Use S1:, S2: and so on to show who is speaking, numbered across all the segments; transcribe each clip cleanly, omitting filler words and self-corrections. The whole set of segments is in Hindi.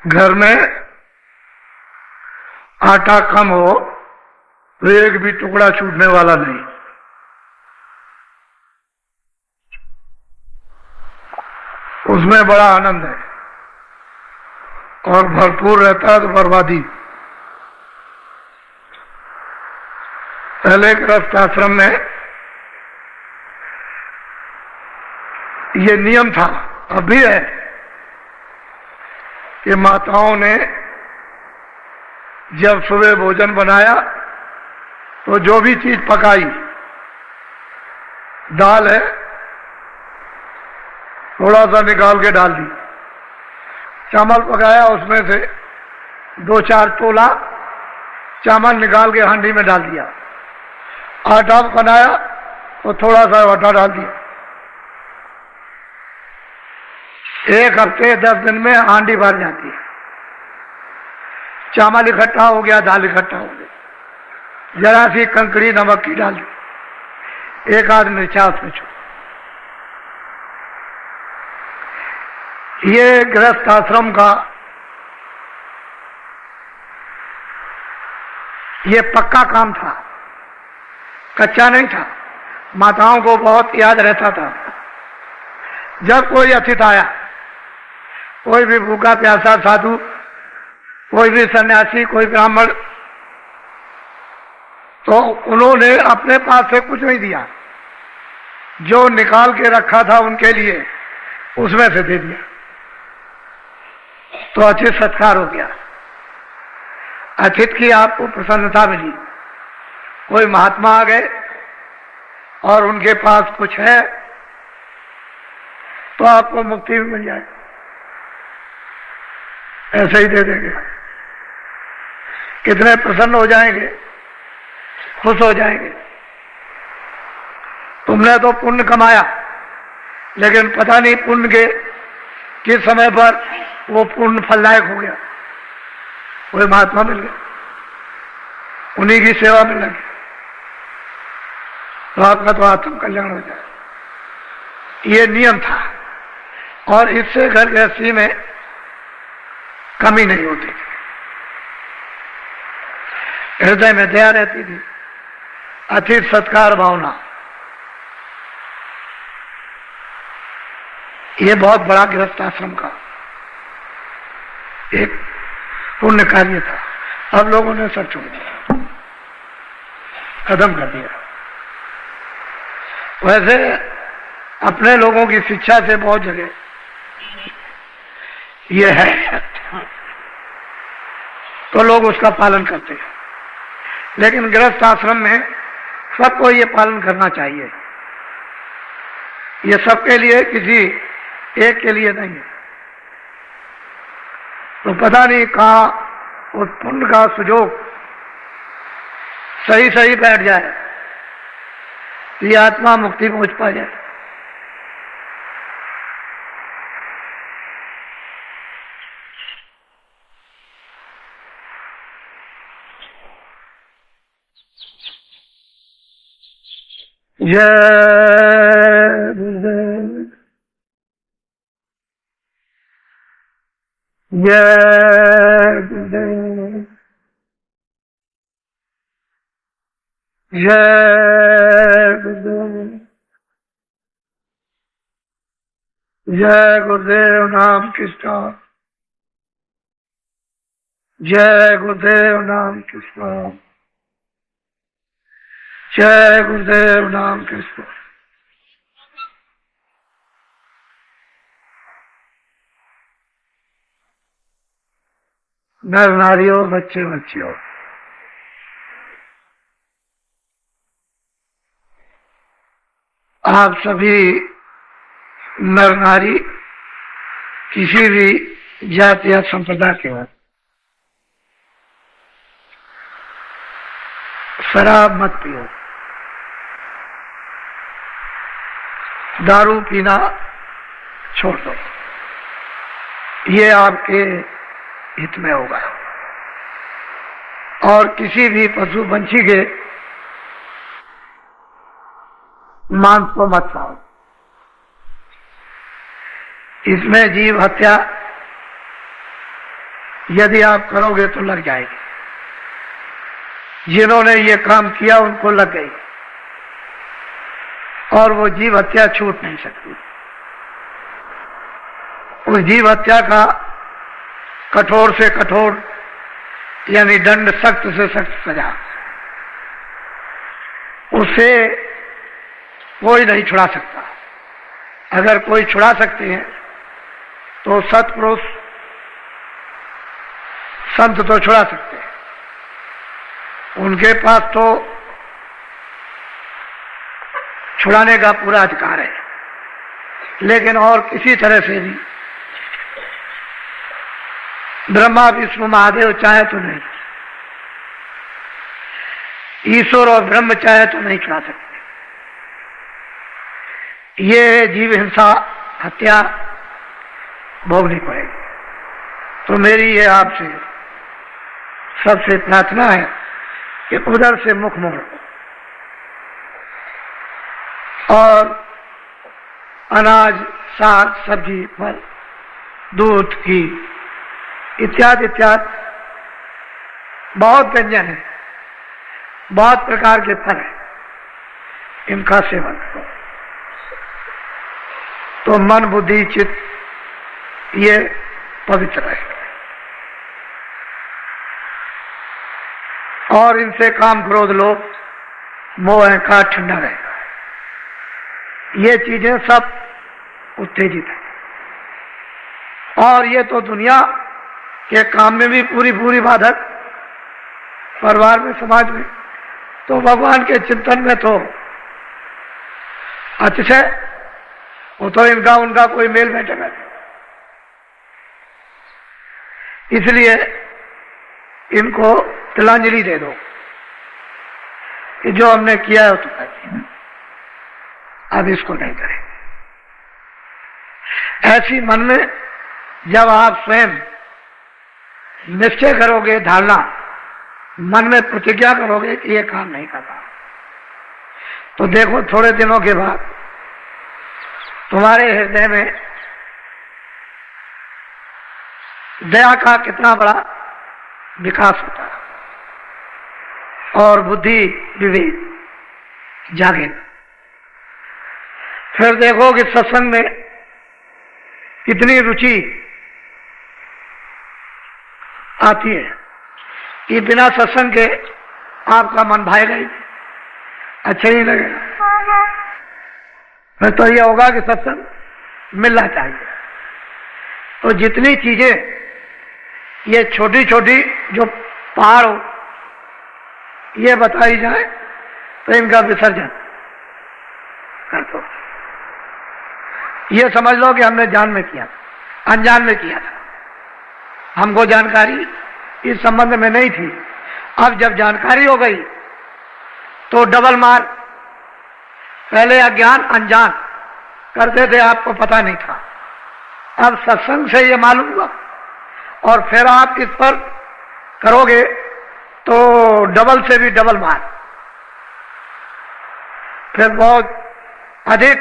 S1: घर में आटा कम हो तो एक भी टुकड़ा छूटने वाला नहीं। उसमें बड़ा आनंद है और भरपूर रहता है तो बर्बादी। पहले गृहस्थ आश्रम में ये नियम था, अब भी है, कि माताओं ने जब सुबह भोजन बनाया तो जो भी चीज पकाई, दाल है थोड़ा सा निकाल के डाल दी, चावल पकाया उसमें से 2-4 तोला चावल निकाल के हांडी में डाल दिया, आटा बनाया तो थोड़ा सा आटा डाल दिया। 1 हफ्ते 10 दिन में हांडी भर जाती है। चावल इकट्ठा हो गया, दाल इकट्ठा हो गया, जरा सी कंकड़ी नमक की डाल दी, 1 आध मिर्चा उसमें छो। ये गृहस्थ आश्रम का ये पक्का काम था, कच्चा नहीं था। माताओं को बहुत याद रहता था, जब कोई अतिथि आया, कोई भी भूखा प्यासा साधु, कोई भी सन्यासी, कोई ब्राह्मण, तो उन्होंने अपने पास से कुछ नहीं दिया, जो निकाल के रखा था उनके लिए उसमें से दे दिया, तो अच्छे सत्कार हो गया। अतिथि की आपको प्रसन्नता मिली। कोई महात्मा आ गए और उनके पास कुछ है तो आपको मुक्ति भी मिल जाए, ऐसे ही दे देंगे। कितने प्रसन्न हो जाएंगे, खुश हो जाएंगे। तुमने तो पुण्य कमाया, लेकिन पता नहीं पुण्य के किस समय पर वो पुण्य फलदायक हो गया। कोई महात्मा मिल गया, उन्हीं की सेवा में लगे तो आपका तो आत्म कल्याण हो जाए। ये नियम था और इससे घर गृहस्थी में कमी नहीं होती, हृदय में दया रहती थी, अतिथि सत्कार भावना। ये बहुत बड़ा गृहस्थ आश्रम का एक पुण्य कार्य था। अब लोगों ने सब छोड़ दिया, खत्म कर दिया। वैसे अपने लोगों की शिक्षा से बहुत जगह ये है तो लोग उसका पालन करते हैं, लेकिन गृहस्थ आश्रम में सबको ये पालन करना चाहिए। ये सबके लिए, किसी एक के लिए नहीं है। तो पता नहीं कहाँ उस पुण्य का सुजोग सही सही बैठ जाए, ये आत्मा मुक्ति पहुंच पा जाए। जय गुरुदेव, जय गुरुदेव, जय गुरुदेव, जय गुरुदेव नाम कृष्ण, जय गुरुदेव नाम कृष्ण, जय गुरुदेव नाम कृष्ण। नर नारियों, बच्चे बच्चियों, आप सभी नर नारी किसी भी जाति या संप्रदाय के हैं, शराब मत पियो, दारू पीना छोड़ दो, ये आपके हित में होगा। और किसी भी पशु पंछी के मांस को मत खाओ, इसमें जीव हत्या यदि आप करोगे तो लग जाएगी। जिन्होंने ये काम किया उनको लग गई, और वो जीव हत्या छूट नहीं सकती। उस जीव हत्या का कठोर से कठोर यानी दंड, सख्त से सख्त सजा, उसे कोई नहीं छुड़ा सकता। अगर कोई छुड़ा सकते हैं तो सत्पुरुष संत तो छुड़ा सकते हैं, उनके पास तो छुड़ाने का पूरा अधिकार है। लेकिन और किसी तरह से भी ब्रह्मा विष्णु महादेव चाहे तो नहीं, ईश्वर और ब्रह्म चाहे तो नहीं छुड़ा सकते। ये जीव हिंसा हत्या भोगनी पड़ेगी। तो मेरी ये आपसे सबसे प्रार्थना है कि उधर से मुख मोड़ो और अनाज, साग, सब्जी, फल, दूध, घी इत्यादि इत्यादि बहुत व्यंजन है, बहुत प्रकार के फल है, इनका सेवन करो तो मन, बुद्धि, चित्त ये पवित्र रहेगा। और इनसे काम, क्रोध, लोभ, मोह, अहंकार ठंडा रहेगा। ये चीजें सब उत्तेजित है। और ये तो दुनिया के काम में भी पूरी पूरी बाधक, परिवार में, समाज में, तो भगवान के चिंतन में तो अतिशय, वो तो इनका उनका कोई मेल बैठेगा नहीं। इसलिए इनको तिलांजलि दे दो कि जो हमने किया है वो तो कर दिया, अब इसको नहीं करेंगे। ऐसी मन में जब आप स्वयं निश्चय करोगे, धारणा मन में प्रतिज्ञा करोगे कि ये काम नहीं करना, तो देखो थोड़े दिनों के बाद तुम्हारे हृदय में दया का कितना बड़ा विकास होता है और बुद्धि, विवेक जागेगा। फिर देखो कि सत्संग में कितनी रुचि आती है कि बिना सत्संग के आपका मन भाएगा ही, अच्छा नहीं लगेगा। फिर तो यह होगा कि सत्संग मिलना चाहिए। तो जितनी चीजें ये छोटी छोटी जो पहाड़ हो ये बताई जाए तो इनका विसर्जन कर दो। ये समझ लो कि हमने जान में किया था, अनजान में किया था, हमको जानकारी इस संबंध में नहीं थी। अब जब जानकारी हो गई तो डबल मार। पहले अज्ञान, अनजान करते थे, आपको पता नहीं था। अब सत्संग से ये मालूम हुआ और फिर आप इस पर करोगे तो डबल से भी डबल मार, फिर बहुत अधिक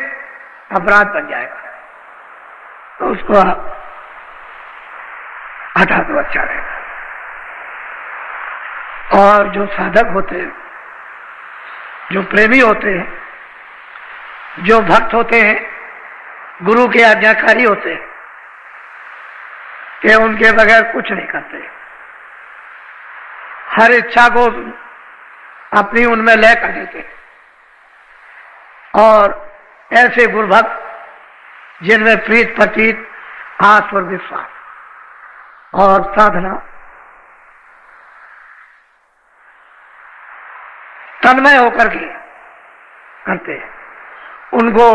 S1: अपराध बन जाएगा। तो उसको आप हटा तो अच्छा रहेगा। और जो साधक होते हैं, जो प्रेमी होते हैं, जो भक्त होते हैं, गुरु के आज्ञाकारी होते हैं कि उनके बगैर कुछ नहीं करते, हर इच्छा को अपनी उनमें लय कर देते। और ऐसे गुरु भक्त जिनमें प्रीत, प्रतीत, आस और विश्वास और साधना तन्मय होकर के करते हैं, उनको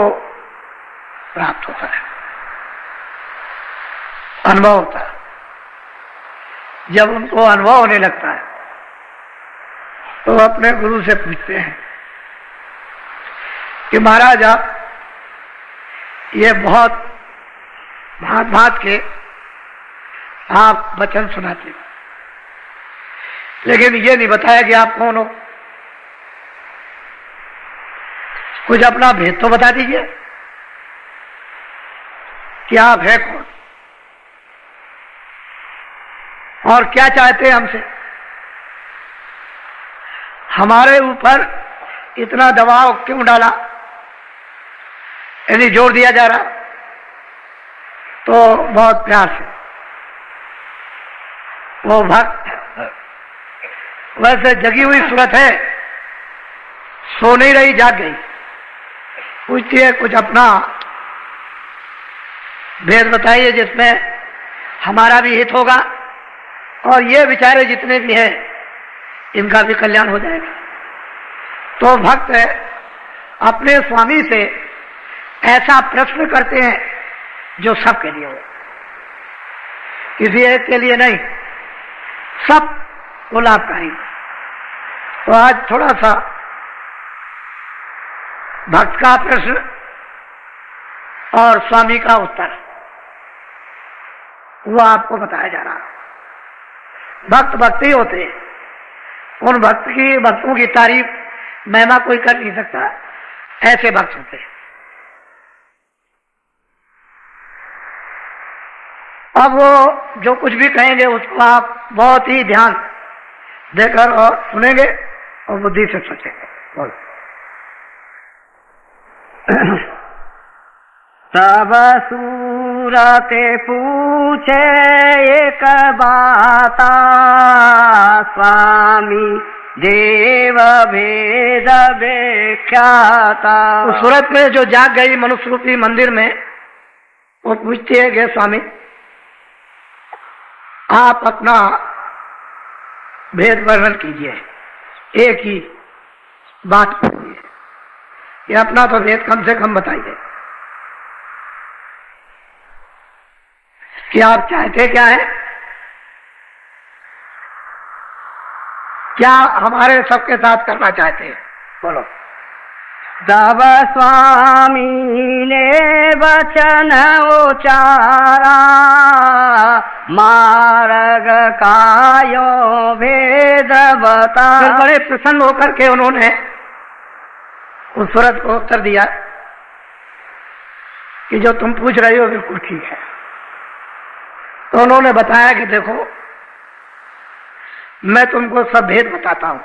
S1: प्राप्त होता है, अनुभव होता है। जब उनको अनुभव होने लगता है तो अपने गुरु से पूछते हैं कि महाराज आप ये बहुत भांत भांत के आप वचन सुनाते, लेकिन ये नहीं बताया कि आप कौन हो। कुछ अपना भेद तो बता दीजिए कि आप है कौन। और क्या चाहते हैं हमसे? हमारे ऊपर इतना दबाव क्यों डाला, यदि जोर दिया जा रहा तो बहुत प्यार से वो भक्त वैसे जगी हुई सूरत है, सो नहीं रही, जाग गई। पूछती है कुछ अपना भेद बताइए जिसमें हमारा भी हित होगा और ये बेचारे जितने भी हैं इनका भी कल्याण हो जाएगा। तो भक्त अपने स्वामी से ऐसा प्रश्न करते हैं जो सबके लिए हो, किसी एक के लिए नहीं, सब को लाभकारी। तो आज थोड़ा सा भक्त का प्रश्न और स्वामी का उत्तर वो आपको बताया जा रहा है। भक्त भक्त ही होते हैं, उन भक्तों की तारीफ महिमा कोई कर नहीं सकता, ऐसे भक्त होते हैं। अब वो जो कुछ भी कहेंगे उसको आप बहुत ही ध्यान देकर और सुनेंगे और बुद्धि से सोचेंगे। बोलो।
S2: सब सूरते पूछे एक बाता, स्वामी देव भेद व्याख्याता।
S1: तो सूरत में जो जाग गई मनुष्य रूपी मंदिर में, वो पूछती है कि स्वामी आप अपना भेद वर्णन कीजिए, एक ही बात कीजिए, ये अपना तो भेद कम से कम बताइए कि आप चाहते क्या है, क्या हमारे सबके साथ करना चाहते हैं? बोलो।
S2: तब स्वामी ने वचन उचारा, मार्ग कायो भेद बता।
S1: फिर बड़े प्रसन्न होकर के उन्होंने उस सूरत को उत्तर दिया कि जो तुम पूछ रहे हो बिल्कुल ठीक है। तो उन्होंने बताया कि देखो मैं तुमको सब भेद बताता हूं।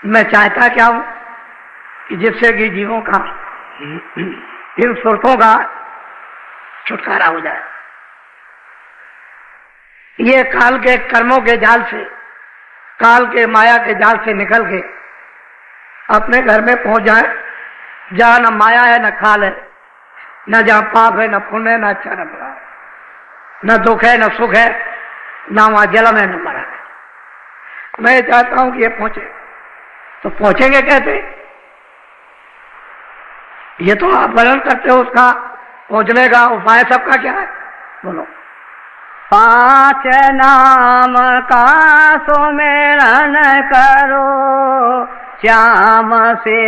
S1: मैं चाहता क्या हूं कि जिससे कि जीवों का इन सुरतों का छुटकारा हो जाए, ये काल के कर्मों के जाल से, काल के माया के जाल से निकल के अपने घर में पहुंच जाए, जहां न माया है न काल है, न जहां पाप है न पुण्य है, न अच्छा न बुरा है, न दुख है न सुख है, न वहां जन्म है न मरण है। मैं चाहता हूं कि ये पहुंचे। तो पहुंचेंगे कैसे? ये तो आप वर्णन करते हो, उसका पहुंचने का उपाय सबका क्या है? बोलो।
S2: 5 नाम का सुमिरन करो, श्याम से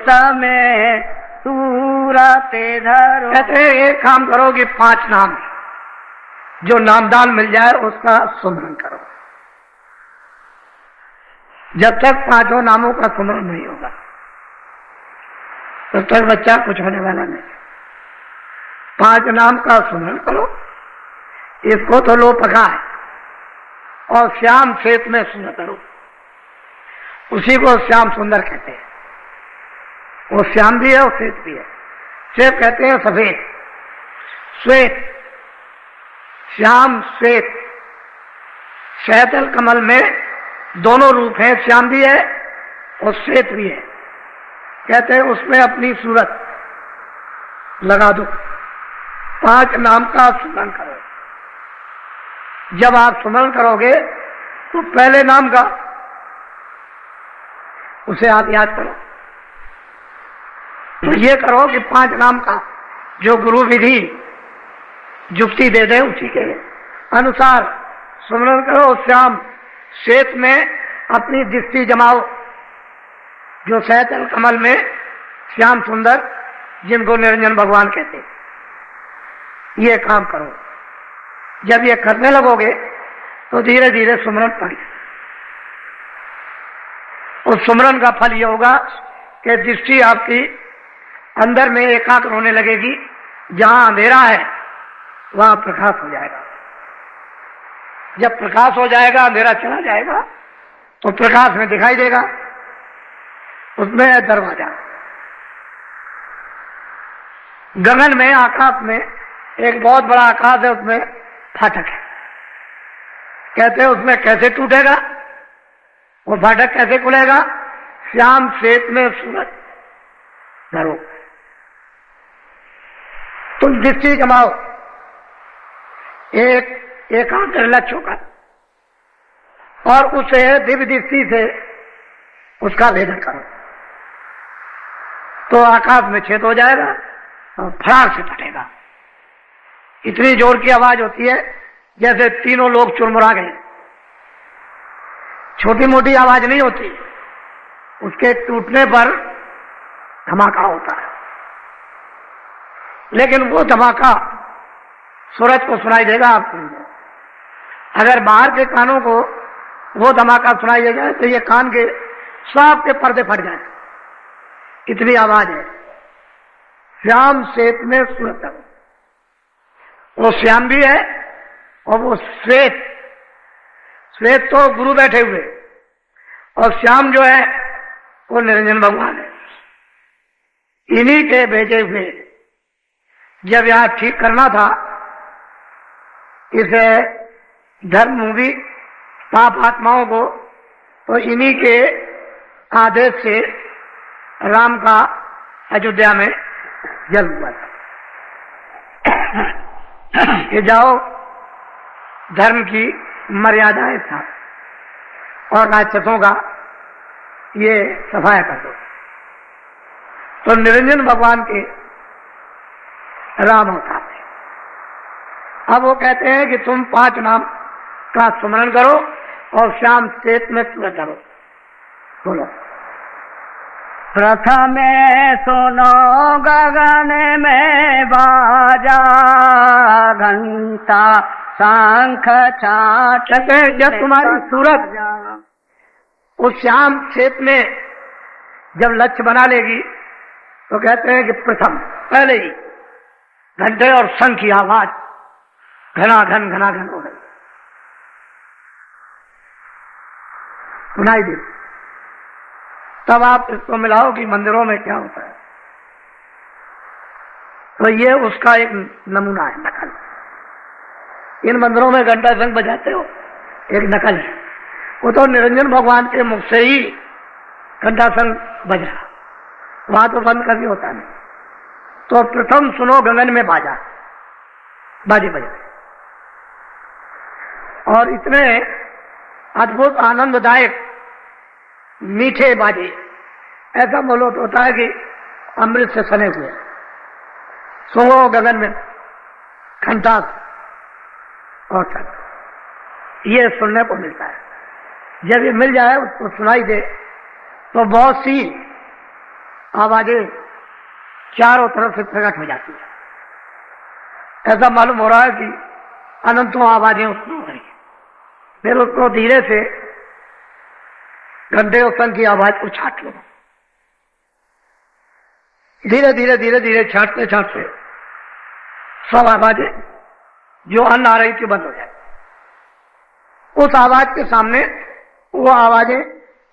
S2: तमें सूरत धरो।
S1: कहते हैं एक काम करो कि 5 नाम जो नामदान मिल जाए उसका सुमरन करो। जब तक 5 नामों का सुमरन नहीं होगा तब तक बच्चा कुछ होने वाला नहीं। 5 नाम का सुमरन करो, इसको तो लो पका है, और श्याम श्वेत में सुंदर करो, उसी को श्याम सुंदर कहते हैं। वो श्याम भी है और श्वेत भी है। श्वेत कहते हैं सफेद, श्वेत, श्याम श्वेत। शैतल कमल में दोनों रूप हैं, श्याम भी है और श्वेत भी है। कहते हैं उसमें अपनी सूरत लगा दो। 5 नाम का स्मरण करो। जब आप स्मरण करोगे तो पहले नाम का उसे आप याद करो। तो ये करो कि 5 नाम का जो गुरु विधि जुक्ति दे दे उसी के अनुसार स्मरण करो। श्याम श्वेत में अपनी दृष्टि जमाओ, जो शैतल कमल में श्याम सुंदर, जिनको निरंजन भगवान कहते, ये काम करो। जब ये करने लगोगे तो धीरे धीरे सुमरन पड़ी। उस सुमरन का फल ये होगा कि दृष्टि आपकी अंदर में एकाग्र होने लगेगी। जहां अंधेरा है वहां प्रकाश हो जाएगा। जब प्रकाश हो जाएगा, अंधेरा चला जाएगा, तो प्रकाश में दिखाई देगा। उसमें है दरवाजा। गगन में, आकाश में एक बहुत बड़ा आकाश है, उसमें फाटक है। कहते हैं उसमें कैसे टूटेगा, वो फाटक कैसे खुलेगा? श्याम श्वेत में सूरज धरो, तुम दृष्टि जमाओ, एक आंख लक्ष्य होगा और उसे दिव्य दृष्टि से उसका भेदन करो, तो आकाश में छेद हो जाएगा और फरार से फटेगा। इतनी जोर की आवाज होती है जैसे तीनों लोग चुरमुरा गए। छोटी मोटी आवाज नहीं होती, उसके टूटने पर धमाका होता है। लेकिन वो धमाका सूरज को सुनाई देगा आपको। अगर बाहर के कानों को वो धमाका सुनाई देगा तो ये कान के सब के पर्दे फट जाए, इतनी आवाज है। श्याम श्वेत में सूरज, वो श्याम भी है और वो श्वेत, श्वेत तो गुरु बैठे हुए, और श्याम जो है वो निरंजन भगवान है। इन्हीं के भेजे हुए जब यहां ठीक करना था इसे धर्म मूवी पाप आत्माओं को, तो इन्हीं के आदेश से राम का अयोध्या में जन्म हुआ था कि जाओ धर्म की मर्यादाएं था और राक्षसों का ये सफाया कर दो। तो निरंजन भगवान के राम अवतार थे। अब वो कहते हैं कि तुम 5 नाम का स्मरण करो और श्याम श्वेत में सूरज धरो। बोलो।
S2: प्रथमे सुनो गगन में बाजा, घंटा शंख छाट।
S1: जब तुम्हारी सूरत उस श्याम क्षेत्र में जब लक्ष्य बना लेगी तो कहते हैं कि प्रथम पहले ही घंटे और शंख की आवाज घनाघन हो गई, सुनाई दी। तब आप इसको मिलाओ कि मंदिरों में क्या होता है। तो ये उसका एक नमूना है, नकल। इन मंदिरों में घंटा शंख बजाते हो, एक नकल है। वो तो निरंजन भगवान के मुख से ही घंटा शंख बज रहा, वहां तो बंद करके होता नहीं। तो प्रथम सुनो गगन में बाजा, बाजे बज रहे और इतने अद्भुत आनंददायक मीठे बाजे, ऐसा बोलो तो होता है कि अमृत से सने हुए। सुनो गगन में घंटा और शंख, ये सुनने को मिलता है। जब ये मिल जाए, उसको सुनाई दे, तो बहुत सी आवाजें चारों तरफ से प्रकट हो जाती है। ऐसा मालूम हो रहा है कि अनंतों आवाजें उत्पन्न हो रही है। फिर उसको धीरे से घंटे और शंख की आवाज को छाट लो। धीरे धीरे धीरे धीरे छाटते छाटते सब आवाजें जो अन्न आ रही थी बंद हो जाए। उस आवाज के सामने वो आवाजें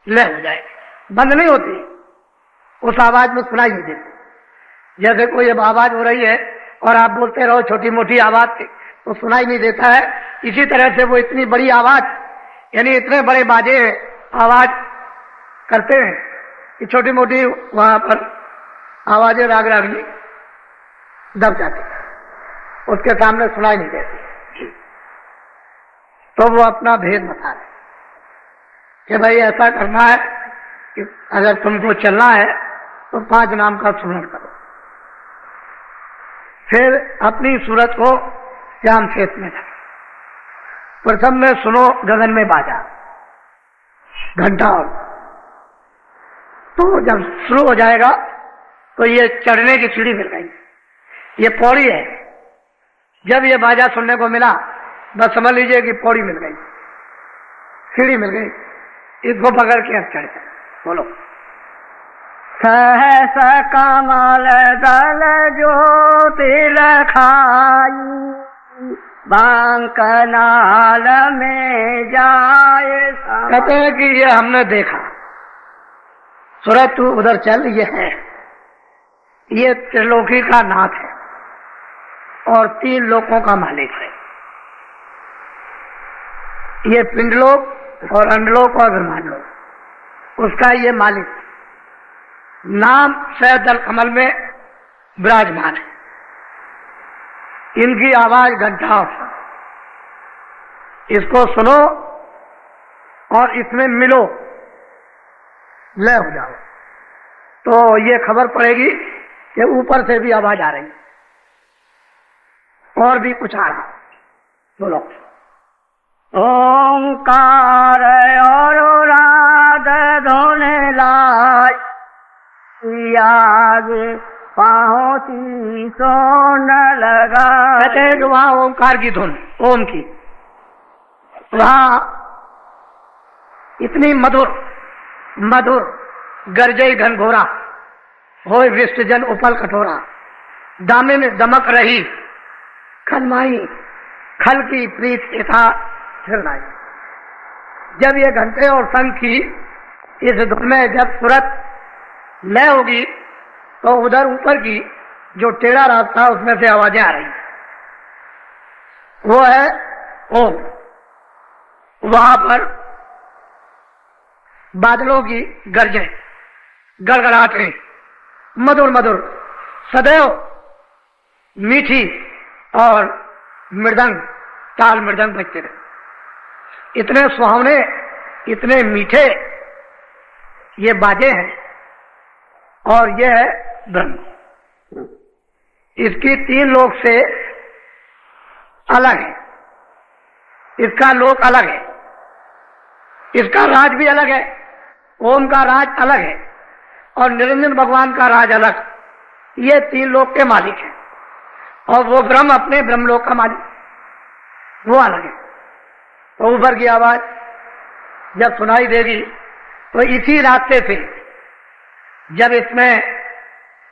S1: लय हो जाए, बंद नहीं होती, उस आवाज में सुनाई नहीं देती। जैसे कोई अब आवाज हो रही है और आप बोलते रहो छोटी मोटी आवाज से, तो सुनाई नहीं देता है। इसी तरह से वो इतनी बड़ी आवाज, यानी इतने बड़े बाजे आवाज करते हैं कि छोटी मोटी वहां पर आवाजें राग रागनी दब जाती है, उसके सामने सुनाई नहीं देती। तो वो अपना भेद बता रहे कि भाई ऐसा करना है कि अगर तुमको चलना है तो 5 नाम का स्मरण करो। फिर अपनी सूरत को श्याम क्षेत्र में रखो। प्रथम में सुनो गगन में बाजा, घंटा। और तो जब शुरू हो जाएगा तो ये चढ़ने की सीढ़ी मिल गई, ये पौड़ी है। जब ये बाजा सुनने को मिला, बस समझ लीजिए कि पौड़ी मिल गई, सीढ़ी मिल गई, इसको पकड़ के अब चढ़ जाए। बोलो।
S2: सहस कमल दल ज्योति लखाई, बांकनाल में जाए।
S1: कहते हैं कि ये हमने देखा, सूरज तू उधर चल, ये है, ये त्रिलोकी का नाथ है और 3 लोकों का मालिक है। ये पिंडलोक और अंडलोक और ब्रह्मांडलोक, उसका ये मालिक नाम सैदल कमल में विराजमान है। इनकी आवाज घंटा, इसको सुनो और इसमें मिलो, लय हो जाओ, तो ये खबर पड़ेगी कि ऊपर से भी आवाज आ रही और भी कुछ आ रहा। बोलो।
S2: ओंकार और राध धोने लाई, आगे पहुंची सोन लगा।
S1: कहते हैं कि वहां ओंकार की धुन, ओम की, वहां इतनी मधुर मधुर गरजे घनघोरा, होय विष्टजन उपल कठोरा, दामिन दमक रही खलमाई, खल की प्रीत यथा फिरनाई। जब ये घंटे और शंख की इस धुन में जब सूरत लय होगी तो उधर ऊपर की जो टेढ़ा रास्ता उसमें से आवाजें आ रही, वो है ओम। वहां पर बादलों की गर्जें, गड़गड़ाहटें, मधुर मधुर सदैव मीठी और मृदंग, ताल मृदंग बजते रहे। इतने सुहावने, इतने मीठे ये बाजे हैं और ये है ब्रह्म। इसकी 3 लोक से अलग है, इसका लोक अलग है, इसका राज भी अलग है, ओम का राज अलग है और निरंजन भगवान का राज अलग। ये 3 लोक के मालिक हैं और वो ब्रह्म अपने ब्रह्मलोक का मालिक, वो अलग है। तो ऊपर की आवाज जब सुनाई देगी तो इसी रास्ते से जब इसमें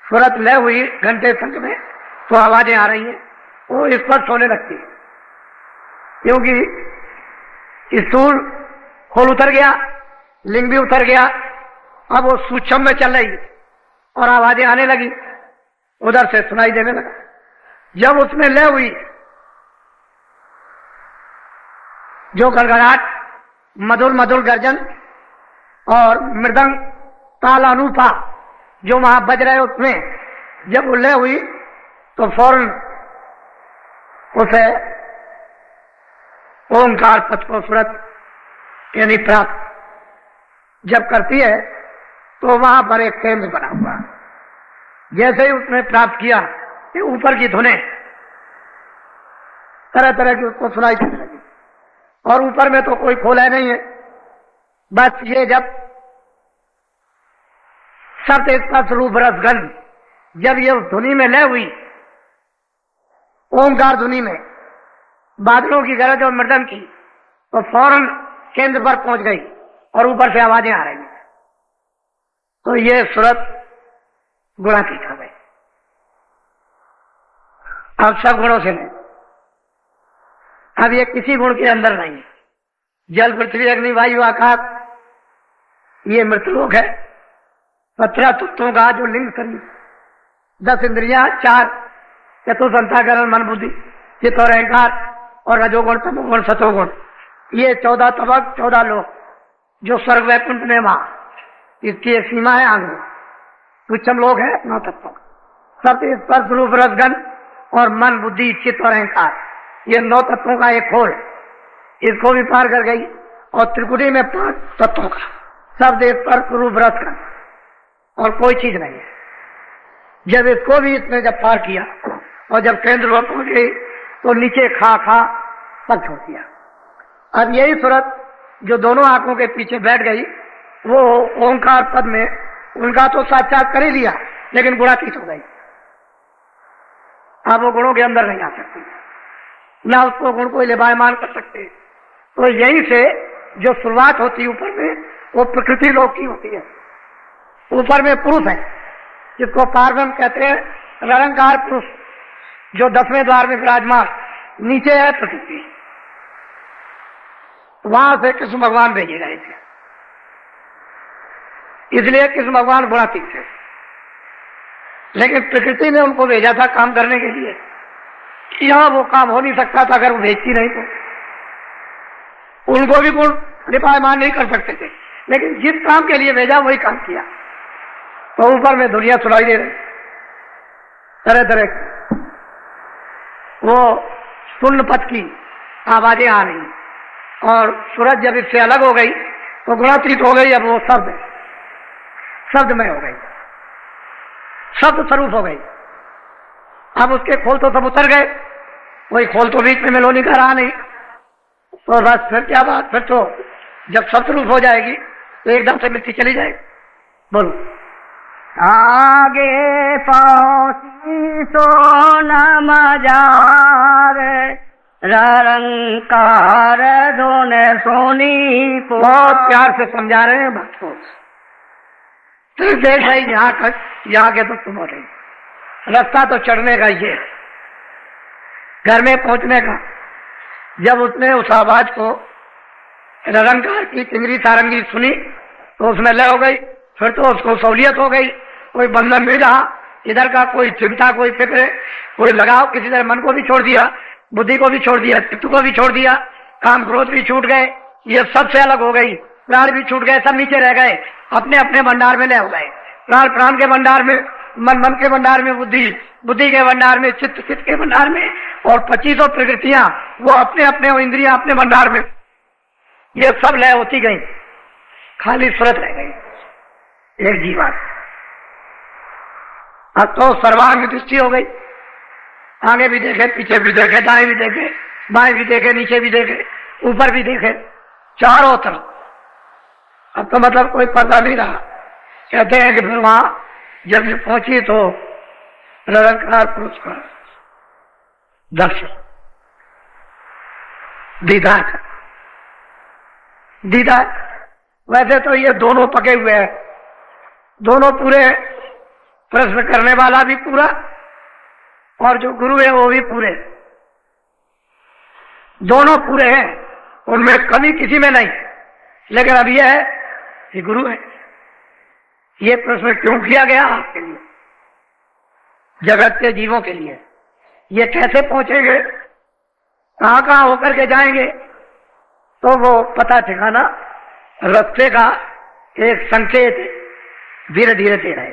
S1: सूरत लय हुई घंटे शंख में तो आवाजें आ रही हैं, वो इस पर सोने लगती है, क्योंकि स्थूल खोल उतर गया, लिंग भी उतर गया, अब वो सूक्ष्म में चल रही और आवाजें आने लगी, उधर से सुनाई देने लगा। जब उसमें लय हुई, जो गड़गड़ाहट, मधुर मधुर गर्जन और मृदंग ताल अनूपा जो वहां बज रहे, उसमें जब लय हुई तो फौरन उसे ओंकार पद को सूरत यानी प्राप्त जब करती है तो वहां पर एक केंद्र बना हुआ। जैसे ही उसने प्राप्त किया कि ऊपर की धुनें तरह तरह की उसको सुनाई देने लगी और ऊपर में तो कोई खोला नहीं है, बस ये जब शब्द स्पर्श रूप रस गंध जब ये धुनी में लय हुई, ओंकार धुनी में बादलों की गरज और मृदंग की, तो फौरन केंद्र पर पहुंच गई और ऊपर से आवाजें आ रही। तो ये सूरत गुणातीत हो गई। अब सब गुणों से नहीं, अब ये किसी गुण के अंदर नहीं है। जल पृथ्वी अग्नि वायु आकाश ये मृतलोक है। 17 तत्वों का जो लिंग शरीर, 10 इंद्रियां, 4 चतुर्थ अंतःकरण मन बुद्धि चित्त और अहंकार और रजोगुण तमोगुण सतोगुण, ये 14 तबक 14 लोक जो स्वर्ग वैकुंठ में वहां इसकी एक सीमा है। आगे सूक्ष्म लोक है 9 तत्वों, सब स्पर्श रूप रसगन और मन बुद्धि चित्त और अहंकार, ये 9 तत्वों का एक खोल, इसको भी पार कर गई। और त्रिकुटी में 5 तत्वों का शब्द स्पर्श रूप रसगन और कोई चीज नहीं है। जब इसको भी इसने जब पार किया और जब केंद्र पर पहुंच गई तो नीचे खा सब छोड़ दिया। अब यही सूरत जो दोनों आंखों के पीछे बैठ गई, वो ओंकार पद में उनका तो साक्षात कर ही लिया, लेकिन गुणातीत हो गई। अब वो गुणों के अंदर नहीं आ सकती, ना उसको गुण को लिबायमान कर सकते। तो यहीं से जो शुरुआत होती है ऊपर में, वो प्रकृति लोक की होती है। ऊपर में पुरुष है जिसको पार्वम कहते हैं, निरंकार पुरुष जो 10वें द्वार में विराजमान नीचे है प्रकृति, वहां से कृष्ण भगवान भेजे गए थे, इसलिए कृष्ण भगवान बड़ा ठीक थे। लेकिन प्रकृति ने उनको भेजा था काम करने के लिए, यहां वो काम हो नहीं सकता था अगर वो भेजती नहीं तो। उनको भी गुण निपायमान नहीं कर सकते थे, लेकिन जिस काम के लिए भेजा वही काम किया। तो ऊपर में दुनिया सुनाई दे रही तरह तरह की, वो शून्य पथ की आवाजें आ रही, और सूरज जब इससे अलग हो गई तो गुणातीत हो गई, अब वो शब्दमय हो गई, शब्द स्वरूप हो गई। अब उसके खोल तो सब उतर गए, वही खोल तो बीच में मेलोनी का रहा नहीं, तो बस फिर क्या बात, फिर तो जब शब्द रूप हो जाएगी तो एकदम से मिट्टी चली जाएगी। बोलो।
S2: आगे पहुंची तो न मजार रंकार धोने सोनी।
S1: बहुत प्यार से समझा रहे हैं भक्त को। तो देख भाई यहाँ के तो तुम हो रही, रास्ता तो चढ़ने का ये, घर में पहुंचने का। जब उसने उस आवाज को रंकार की तिंगरी सारंगी सुनी तो उसमें लय हो गई, फिर तो उसको सहूलियत हो गई, कोई बंधन नहीं रहा इधर का, कोई चिंता, कोई फिक्र, कोई लगाव, किसी तरह मन को भी छोड़ दिया, बुद्धि को भी छोड़ दिया, चित्त को भी छोड़ दिया, काम क्रोध भी छूट गए, ये सबसे अलग हो गई, प्राण भी छूट गए, सब नीचे रह गए, अपने अपने भंडार में लय हो गए। प्राण प्राण के भंडार में, मन के भंडार में, बुद्धि के भंडार में, चित्त के भंडार में, और 25 प्रकृतियां वो अपने अपने, इंद्रियां अपने भंडार में, ये सब लय होती गई, खाली सूरत रह गई एक जीवात्मा। अब तो सर्वांग दृष्टि हो गई, आगे भी देखे, पीछे भी देखे, दाएं भी देखे, बाएं भी देखे, नीचे भी देखे, ऊपर भी देखे, चारों तरफ। अब तो मतलब कोई पर्दा नहीं रहा। कहते हैं कि फिर वहां जब ये पहुंची तो निरंकार पुरुष का दर्शन, दीदार। वैसे तो ये दोनों पके हुए हैं, दोनों पूरे, प्रश्न करने वाला भी पूरा और जो गुरु है वो भी पूरे, दोनों पूरे हैं, उनमें कमी किसी में नहीं। लेकिन अब यह है कि गुरु है, ये प्रश्न क्यों किया गया आपके लिए, जगत के जीवों के लिए, ये कैसे पहुंचेंगे, कहां कहां होकर के जाएंगे, तो वो पता ठिकाना रास्ते का एक संकेत धीरे धीरे दे रहे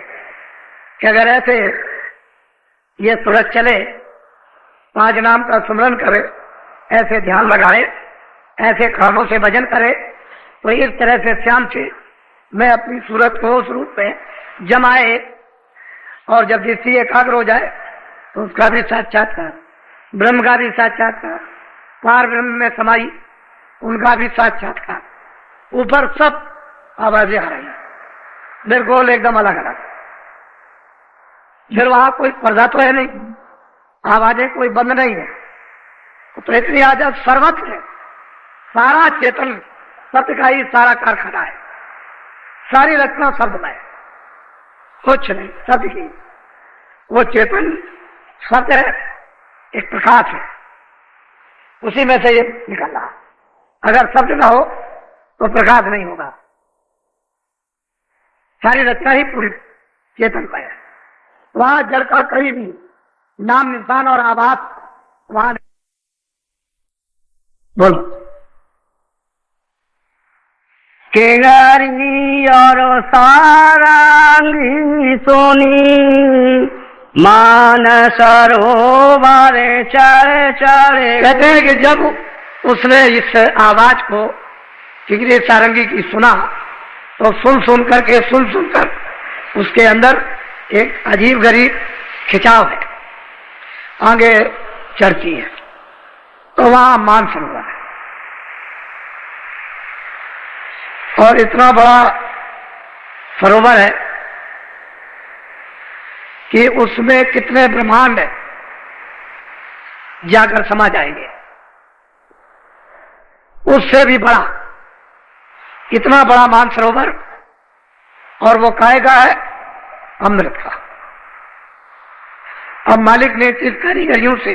S1: कि अगर ऐसे ये सूरज चले, 5 नाम का स्मरण करे, ऐसे ध्यान लगाए, ऐसे कामों से भजन करे, तो इस तरह से श्याम से मैं अपनी सूरत को उस रूप में जमाए, और जब दृष्टि एकाग्र हो जाए तो उसका भी साक्षात्कार, ब्रह्म का भी साक्षात्कार, पार ब्रह्म में समाई उनका भी साक्षात्कार, ऊपर सब आवाजें आ रही हैं, बिल्कुल एकदम अलग अलग। फिर वहां कोई पर्दा तो है नहीं, आवाजें कोई बंद नहीं है, तो इतनी आजाद सर्वत्र है, सारा चेतन सत्य का ही सारा कारखाना है, सारी रचना शब्द में, कुछ नहीं, सत्य की वो चेतन सत्य है, एक प्रकाश है, उसी में से ये निकल रहा। अगर शब्द ना हो तो प्रकाश नहीं होगा, सारी रचना ही पूरी चेतन में है। वहां जड़ का कहीं भी नाम निशान और आवाज वहां बोलो।
S2: केगारी और सारंगी सोनी मान सरोवर चढ़े चढ़े।
S1: कहते हैं कि जब उसने इस आवाज को किगरी सारंगी की सुना तो सुन सुनकर उसके अंदर एक अजीब गरीब खिंचाव है, आगे चढ़ती है, तो वहां मान सरोवर है, और इतना बड़ा सरोवर है कि उसमें कितने ब्रह्मांड जाकर समा जाएंगे, उससे भी बड़ा, इतना बड़ा मानसरोवर, और वो काय का है, अमृत का। अब मालिक ने इस कारीगरियों से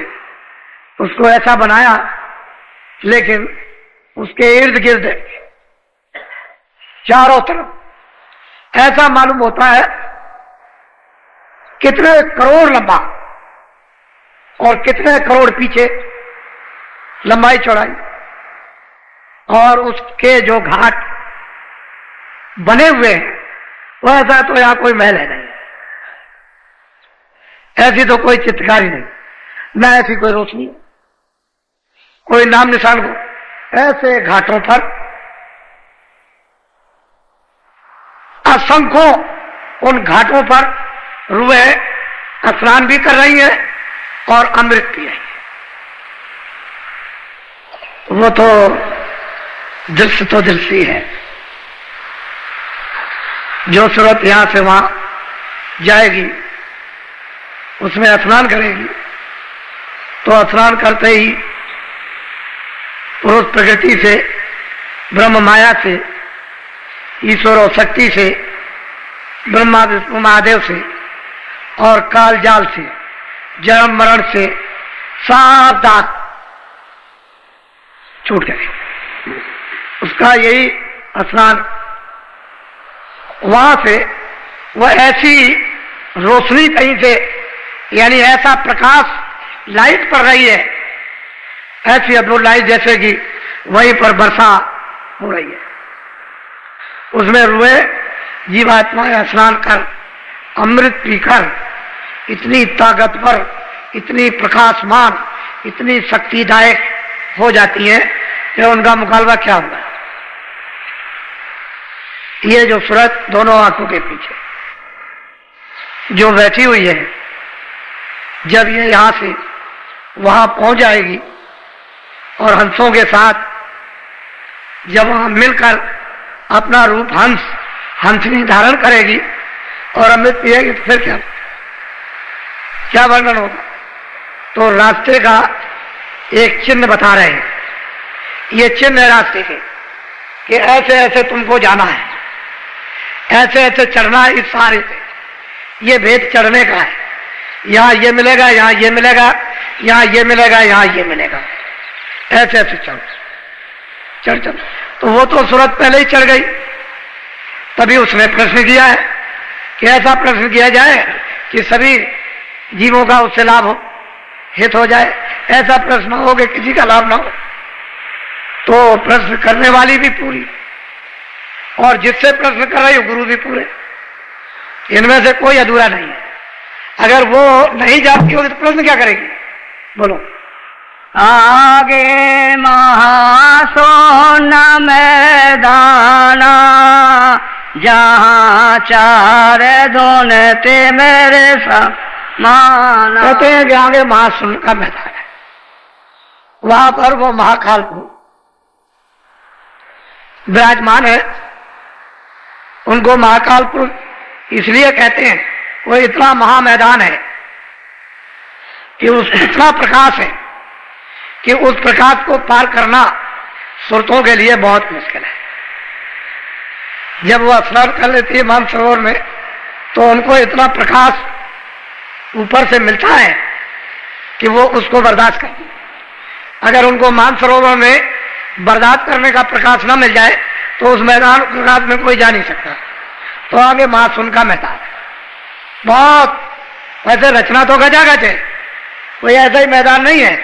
S1: उसको ऐसा बनाया, लेकिन उसके इर्द गिर्द चारों तरफ ऐसा मालूम होता है कितने करोड़ लंबा और कितने करोड़ पीछे लंबाई चौड़ाई, और उसके जो घाट बने हुए हैं वैसा तो यहां कोई महल है नहीं, ऐसी तो कोई चित्रकारी नहीं, न ऐसी कोई रोशनी, कोई नाम निशान को। ऐसे घाटों पर असंख्यों उन घाटों पर रूहें स्नान भी कर रही हैं और अमृत पी रही हैं। वो तो दृश्य है। जो सूरत यहां से वहां जाएगी उसमें स्नान करेगी, तो स्नान करते ही पुरुष प्रकृति से, ब्रह्म माया से, ईश्वर और शक्ति से, ब्रह्मा विष्णु महादेव से और काल जाल से, जन्म मरण से सब दांत छूट गए। उसका यही स्नान, वहां से वह ऐसी रोशनी कहीं से, यानी ऐसा प्रकाश, लाइट पड़ रही है, ऐसी अद्भुत लाइट जैसे कि वहीं पर वर्षा हो रही है। उसमें रुए जीवात्माएं स्नान कर, अमृत पीकर इतनी ताकतवर, इतनी प्रकाशमान, इतनी शक्तिदायक हो जाती हैं कि उनका मुकाबला क्या होगा। ये जो सूरत दोनों आंखों के पीछे जो बैठी हुई है, जब ये यहां से वहां पहुंच जाएगी और हंसों के साथ जब वहां मिलकर अपना रूप हंसनी धारण करेगी और अमृत पिएगी, तो फिर क्या वर्णन होगा। तो रास्ते का एक चिन्ह बता रहे हैं, ये चिन्ह है रास्ते के कि ऐसे ऐसे तुमको जाना है, ऐसे ऐसे चढ़ना है इस सहारे से, ये भेद चढ़ने का है, यहाँ ये मिलेगा, यहाँ ये मिलेगा, यहाँ ये मिलेगा, यहाँ ये मिलेगा, ऐसे ऐसे चढ़। तो वो तो सूरत पहले ही चढ़ गई, तभी उसने प्रश्न किया है कि ऐसा प्रश्न किया जाए कि सभी जीवों का उससे लाभ हो, हित हो जाए। ऐसा प्रश्न हो कि किसी का लाभ ना हो। तो प्रश्न करने वाली भी पूरी और जिससे प्रश्न कर रही हो गुरु भी पूरे, इनमें से कोई अधूरा नहीं है। अगर वो नहीं जानती होगी तो प्रश्न क्या करेगी, बोलो।
S2: आगे महासोना मैदाना, जहाँ चार दोने ते मेरे समाना।
S1: कहते हैं कि आगे महासुन का मैदान है, वहां पर वो महाकाल प्रभु विराजमान है। उनको महाकाल पुरुष इसलिए कहते हैं, वो इतना महामैदान है कि उस इतना प्रकाश है कि उस प्रकाश को पार करना सुरतों के लिए बहुत मुश्किल है। जब वो स्नान कर लेती है मानसरोवर में, तो उनको इतना प्रकाश ऊपर से मिलता है कि वो उसको बर्दाश्त करती है। अगर उनको मानसरोवर में बर्दाश्त करने का प्रकाश न मिल जाए तो उस मैदान प्रकाश में कोई जा नहीं सकता। तो आगे महासुन का मैदान है, बहुत वैसे रचना तो गजागज है, कोई ऐसा ही मैदान नहीं है,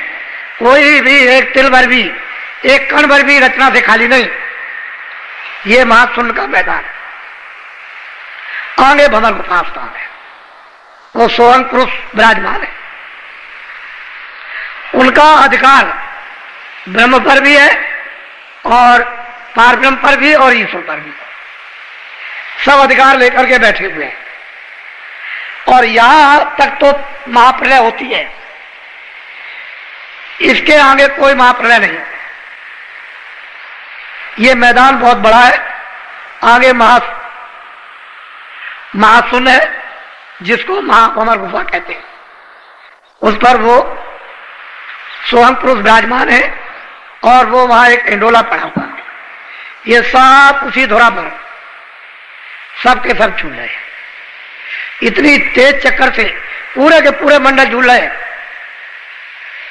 S1: कोई भी एक तिल भर भी, एक कण भर भी रचना से खाली नहीं। ये महासुन का मैदान है। आगे भवन गुफा स्थान है, वो सोहंग पुरुष विराजमान है। उनका अधिकार ब्रह्म पर भी है और पारब्रह्म पर भी और ईश्वर पर भी, सब अधिकार लेकर के बैठे हुए हैं। और यहां तक तो महाप्रलय होती है, इसके आगे कोई महाप्रलय नहीं। ये मैदान बहुत बड़ा है। आगे महासुन है, जिसको महाभंवर गुफा कहते हैं। उस पर वो सोहंग पुरुष विराजमान है और वो वहां एक इंडोला पड़ा हुआ है। ये सब उसी धुरा पर सब के सब झूल रहे हैं। इतनी तेज चक्कर से पूरे के पूरे मंडल झूल रहे हैं,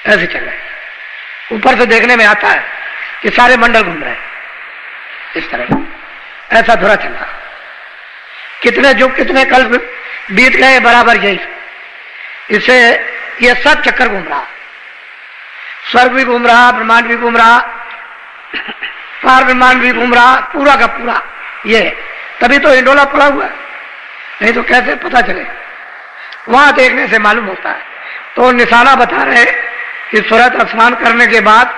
S1: ऐसे चल रहे हैं। ऊपर से देखने में आता है कि सारे मंडल घूम रहे हैं इस तरह। ऐसा थोड़ा चला, कितने युग कितने कल्प बीत गए बराबर यही। इससे ये सब चक्कर घूम रहा, स्वर्ग भी घूम रहा, ब्रह्मांड भी घूम रहा, पार ब्रह्मांड भी घूम रहा, पूरा का पूरा ये। तभी तो इंडोला पड़ा हुआ है, नहीं तो कैसे पता चले? वहां देखने से मालूम होता है। तो निशाना बता रहे कि सूरत स्नान करने के बाद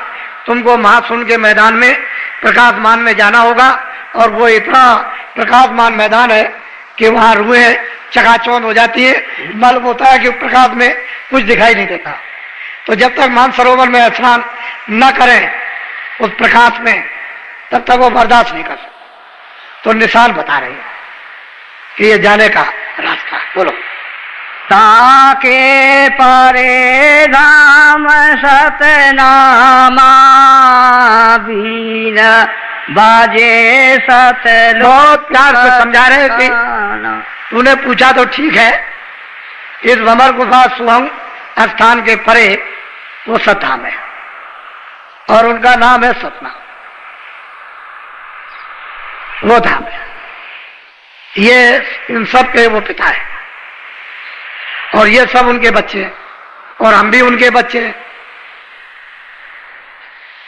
S1: तुमको महासुन के मैदान में प्रकाशमान में जाना होगा, और वो इतना प्रकाशमान मैदान है कि वहां रूहें चकाचौंध हो जाती है, मालूम होता है कि प्रकाश में कुछ दिखाई नहीं देता। तो जब तक मानसरोवर में स्नान न करें उस प्रकाश में, तब तक वो बर्दाश्त नहीं कर सकते। तो निशान बता रहे हैं कि ये जाने का रास्ता। बोलो।
S2: ताके परे धाम सतनामा बीन बाजे सत।
S1: बहुत प्यार से समझा रहे थे। तूने पूछा तो ठीक है, इस भंवर गुफा सुहंग स्थान के परे वो सतधाम है, और उनका नाम है सतना। वो धाम है, ये इन सब के वो पिता है, और ये सब उनके बच्चे हैं, और हम भी उनके बच्चे हैं।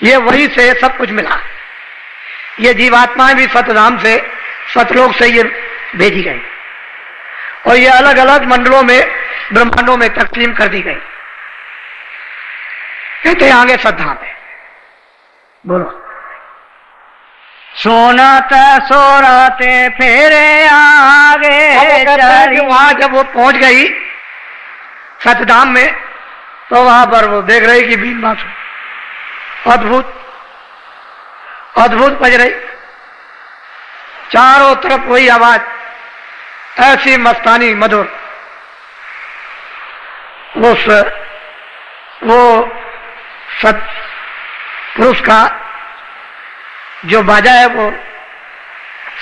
S1: ये वही से सब कुछ मिला। ये जीवात्माएं भी सतधाम से, सतलोक से ये भेजी गई, और ये अलग अलग मंडलों में, ब्रह्मांडों में तकसीम कर दी गई। कहते हैं आगे सतधाम है। बोलो।
S2: सोनत सोरते फेरे आगे चली।
S1: वहां जब वो पहुंच गई सतधाम में, तो वहां पर वो देख रही कि बीन बांसुरी अद्भुत अद्भुत बज रही, चारों तरफ वही आवाज, ऐसी मस्तानी मधुर। वो सत पुरुष का जो बाजा है वो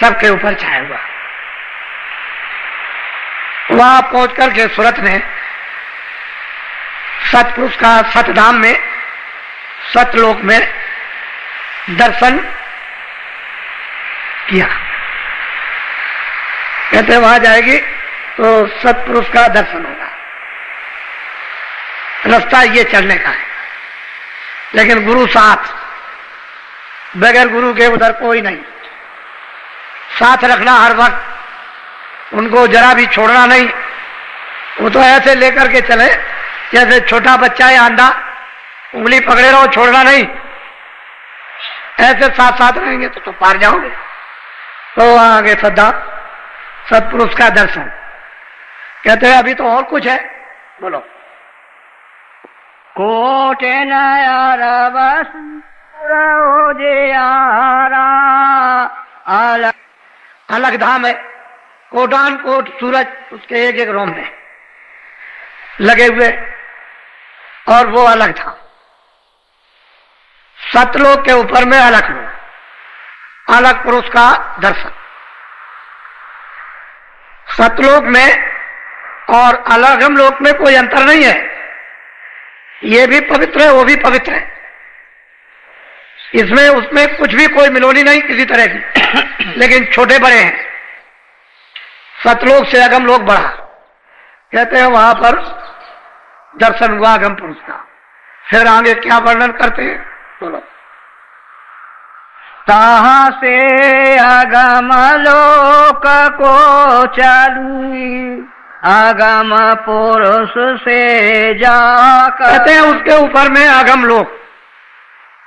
S1: सबके ऊपर छाया हुआ। वहां पहुंच करके सूरत ने सतपुरुष का सतधाम में, सतलोक में दर्शन किया। कहते वहां जाएगी तो सतपुरुष का दर्शन होगा। रास्ता ये चलने का है, लेकिन गुरु साथ, बगैर गुरु के उधर कोई नहीं। साथ रखना हर वक्त, उनको जरा भी छोड़ना नहीं। वो तो ऐसे लेकर के चले जैसे छोटा बच्चा है आंधा, उंगली पकड़े रहो, छोड़ना नहीं। ऐसे साथ साथ रहेंगे तो पार जाओगे। तो आगे सदा सतपुरुष का दर्शन। कहते हैं अभी तो और कुछ है। बोलो।
S2: कोटे नया बस अलग
S1: अलग धाम है, कोटान कोट सूरज उसके एक एक रोम में लगे हुए, और वो अलग था। सतलोक के ऊपर में अलग लोक, अलग पुरुष का दर्शन। सतलोक में और अलगम लोक में कोई अंतर नहीं है। ये भी पवित्र है, वो भी पवित्र है। इसमें उसमें कुछ भी कोई मिलोनी नहीं किसी तरह की, लेकिन छोटे बड़े हैं। सतलोक से अगम लोक बढ़ा। कहते हैं वहां पर दर्शन हुआ अगम पुरुष का। फिर आगे क्या वर्णन करते हैं? बोलो।
S2: तहाँ से अगम लोक को चली, अगम पुरुष से जाकर।
S1: कहते हैं उसके ऊपर में अगम लोक,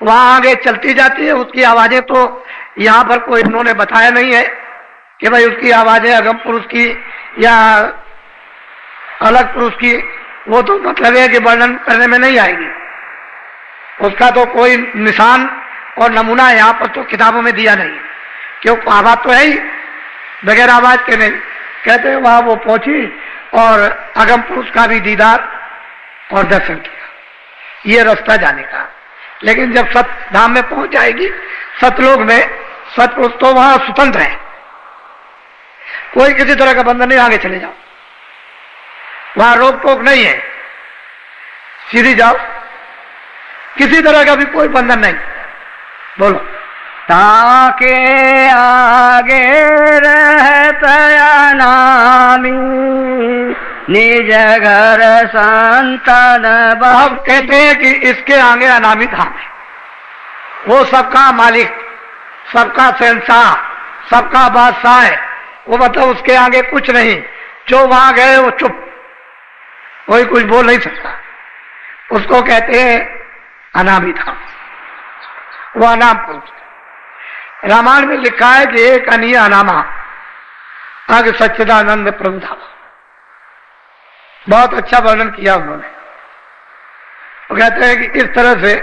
S1: वहां आगे चलती जाती है। उसकी आवाजें तो यहाँ पर कोई उन्होंने बताया नहीं है कि भाई उसकी आवाजें अगम पुरुष की या अलग पुरुष की। वो तो मतलब है कि वर्णन करने में नहीं आएगी। उसका तो कोई निशान और नमूना यहाँ पर तो किताबों में दिया नहीं, क्योंकि आवाज तो है ही, बगैर आवाज के नहीं। कहते हैं वहां वो पहुंची और अगम पुरुष का भी दीदार और दर्शन किया। ये रास्ता जाने का। लेकिन जब सतधाम में पहुंच जाएगी, सतलोक में, सतपुरुष तो वहां स्वतंत्र है, कोई किसी तरह का बंधन नहीं। आगे चले जाओ, वहां रोक टोक नहीं है, सीधी जाओ। किसी तरह का भी कोई बंधन नहीं। बोलो।
S2: ताके आगे रहत अनामी निज घर संतन।
S1: अब कहते हैं कि इसके आगे अनामी धाम है, वो सबका मालिक, सबका शहंशाह, सबका बादशाह है। वो मतलब उसके आगे कुछ नहीं, जो वहां गए वो चुप, कोई कुछ बोल नहीं सकता। उसको कहते हैं अनामी धाम, वो अनाम पुरुष। रामायण में लिखा है कि एक अनीय अनामा आगे सच्चिदानंद प्रभु धाम। बहुत अच्छा वर्णन किया उन्होंने। वो कहते हैं कि इस तरह से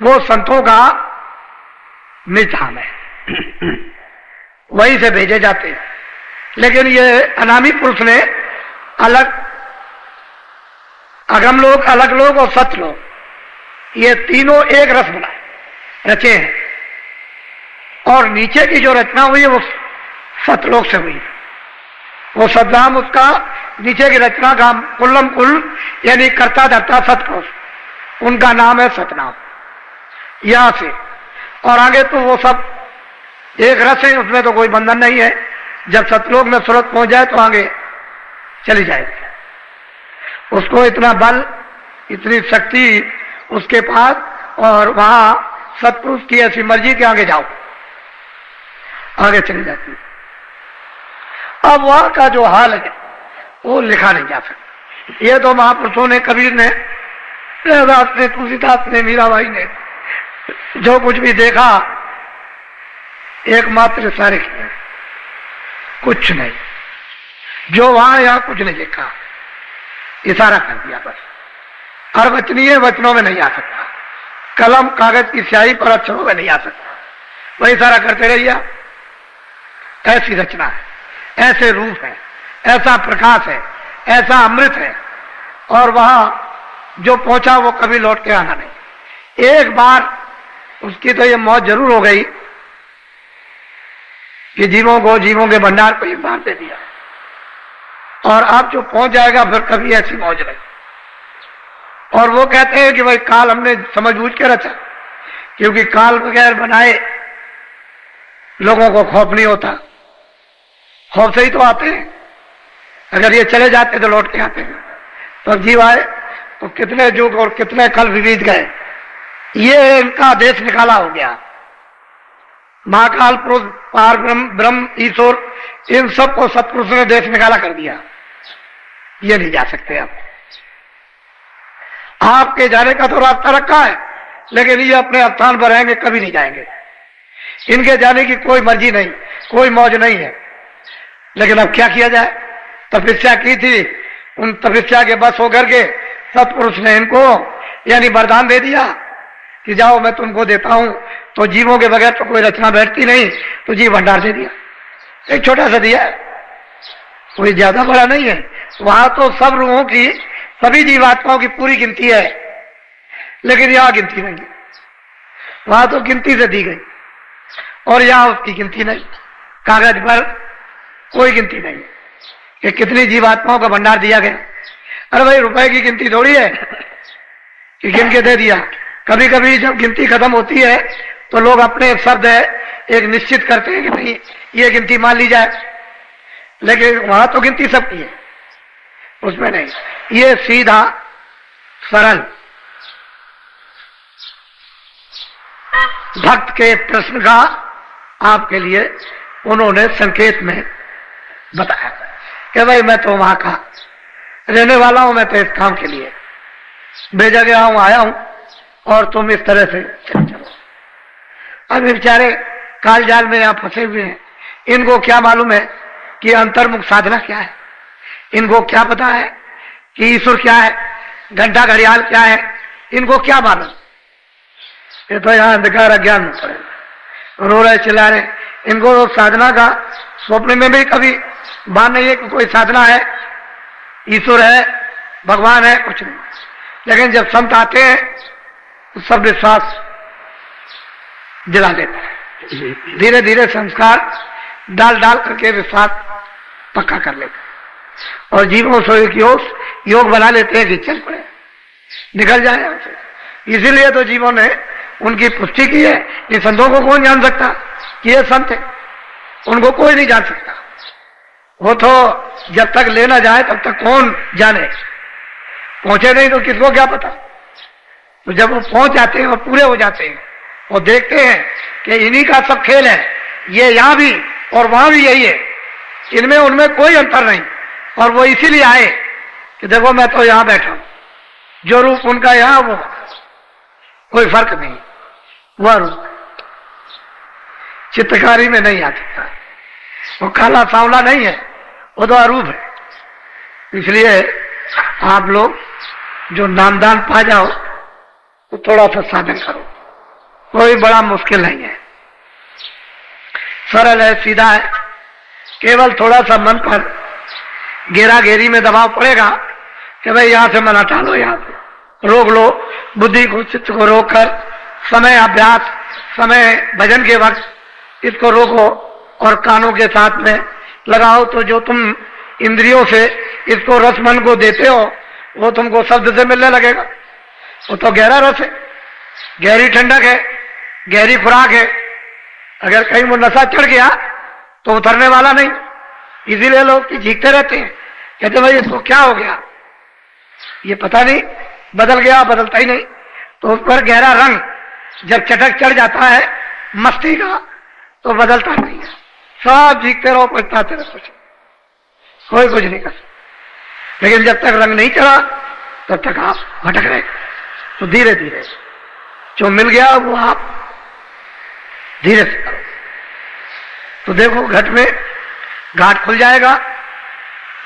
S1: वो संतों का निज धाम है, वहीं से भेजे जाते हैं। लेकिन ये अनामी पुरुष ने अलग, अगम लोग, अलग लोग और सत्य लोग, ये तीनों एक रस बनाए रचे हैं। और नीचे की जो रचना हुई है वो सतलोक से हुई। वो सतनाम, उसका नीचे की रचना का कुल्लम कुल यानी कर्ता धर्ता सतपुरुष, उनका नाम है सतनाम। यहां से और आगे तो वो सब एक रस है, उसमें तो कोई बंधन नहीं है। जब सतलोक में सूरत पहुंच जाए तो आगे चली जाएगी। उसको इतना बल, इतनी शक्ति उसके पास, और वहां सतपुरुष की ऐसी मर्जी के आगे जाओ, आगे चली जाती है। अब वहां का जो हाल है वो लिखा नहीं जा सकता। ये तो महापुरुषों ने, कबीर ने, रविदास ने, तुलसीदास ने, मीराबाई ने जो कुछ भी देखा एकमात्र सारे किए, कुछ नहीं। जो वहां यहां कुछ नहीं देखा, इशारा कर दिया बस। अर्वचनीय वचनों में नहीं आ सकता, कलम कागज की स्याही पर अक्षरों में नहीं आ सकता, वही इशारा करते रहिए। ऐसी रचना है, ऐसे रूप है, ऐसा प्रकाश है, ऐसा अमृत है। और वहां जो पहुंचा वो कभी लौट के आना नहीं। एक बार उसकी तो ये मौत जरूर हो गई कि जीवों को, जीवों के भंडार को एक बार दे दिया, और अब जो पहुंच जाएगा फिर कभी ऐसी मौज नहीं। और वो कहते हैं कि भाई काल हमने समझ बूझ के रचा, क्योंकि काल बगैर बनाए लोगों को खौफ नहीं होता। खौफ से ही तो आते हैं। अगर ये चले जाते तो लौट के आते हैं। तो जीव आए तो कितने युग और कितने कल बीत गए। ये इनका देश निकाला हो गया। महाकाल पुरुष, पार ब्रह्म, ईश्वर, इन सबको सत्पुरुष ने देश निकाला कर दिया। ये नहीं जा सकते आप। आपके जाने का तो रास्ता रखा है, लेकिन ये अपने स्थान पर रहेंगे, कभी नहीं जाएंगे। इनके जाने की कोई मर्जी नहीं, कोई मौज नहीं है। लेकिन अब क्या किया जाए? तपस्या की थी, उन तपस्या के बस होकर के सत्पुरुष ने इनको यानी वरदान दे दिया कि जाओ मैं तुमको देता हूं। तो जीवों के बगैर तो कोई रचना बैठती नहीं, तो जीव भंडार दे दिया। एक छोटा सा दिया, कोई ज्यादा बड़ा नहीं है। वहां तो सब रूहों की, सभी जीवात्माओं की पूरी गिनती है, लेकिन यहां गिनती नहीं है। वहां तो गिनती से दी गई और यहां उसकी गिनती नहीं। कागज पर कोई गिनती नहीं कि कितनी जीवात्माओं का भंडार दिया गया। अरे भाई रुपए की गिनती थोड़ी है कि गिन के दे दिया। कभी कभी जब गिनती खत्म होती है तो लोग अपने शब्द एक निश्चित करते हैं कि नहीं ये गिनती मान ली जाए, लेकिन वहां तो गिनती सबकी है, उसमें नहीं। ये सीधा सरल भक्त के प्रश्न का आपके लिए उन्होंने संकेत में बताया कि भाई मैं तो वहां का रहने वाला हूं, मैं तो इस काम के लिए भेजा गया हूं, आया हूं, और तुम इस तरह से चलो। अब बेचारे काल जाल में यहां फंसे हुए हैं। इनको क्या मालूम है कि अंतर्मुख साधना क्या है? इनको क्या पता है कि ईश्वर क्या है, घंटा घड़ियाल क्या है? इनको क्या मालूम? ये तो यहाँ अंधकार अज्ञान में पड़े, रो रहे, चिल्ला रहे। इनको साधना का स्वप्न में भी कभी बात नहीं है कि कोई साधना है, ईश्वर है, भगवान है, कुछ नहीं। लेकिन जब संत आते हैं तो सब विश्वास दिला देता है। धीरे धीरे संस्कार डाल डाल करके विश्वास पक्का कर लेते हैं और जीवों से एक योग बना लेते हैं कि चल पड़े, निकल जाए हमसे। इसीलिए तो जीवों ने उनकी पुष्टि की है। इन संतों को कौन जान सकता कि ये संत है? उनको कोई नहीं जान सकता। वो तो जब तक ले ना जाए तब तक कौन जाने, पहुंचे नहीं तो किसको क्या पता। तो जब वो पहुंच जाते हैं और पूरे हो जाते हैं और देखते हैं कि इन्हीं का सब खेल है, ये यहां भी और वहां भी यही है, इनमें उनमें कोई अंतर नहीं, और वो इसीलिए आए कि देखो मैं तो यहां बैठा हूं, जो रूप उनका यहां वो कोई फर्क नहीं, वह रूप चित्रकारी में नहीं आ सकता। वो काला सांवला नहीं है, वो तो अरूप है। इसलिए आप लोग जो नामदान पा जाओ तो थोड़ा सा साधन करो, कोई बड़ा मुश्किल नहीं है, सरल है, सीधा है। केवल थोड़ा सा मन पर घेरा घेरी में दबाव पड़ेगा कि भाई यहां से मन हटा लो, यहां से रोक लो, बुद्धि को चित्त को रोक कर समय अभ्यास, समय भजन के वक्त इसको रोको और कानों के साथ में लगाओ। तो जो तुम इंद्रियों से इसको रस मन को देते हो वो तुमको शब्द से मिलने लगेगा। वो तो गहरा रस है, गहरी ठंडक है, गहरी खुराक है। अगर कहीं वो नशा चढ़ गया तो उतरने वाला नहीं। इसीलिए लोग चीखते रहते हैं, कहते भाई इसको क्या हो गया, ये पता नहीं, बदल गया, बदलता ही नहीं। तो उस पर गहरा रंग जब चटक चढ़ जाता है मस्ती का तो बदलता नहीं है। सब चीखते रहो, पछताते रहो, कोई कुछ नहीं कर सकता। लेकिन जब तक रंग नहीं चढ़ा तब तक आप भटक रहे। तो धीरे धीरे जो मिल गया वो आप धीरे से करो। तो देखो घट में घाट खुल जाएगा,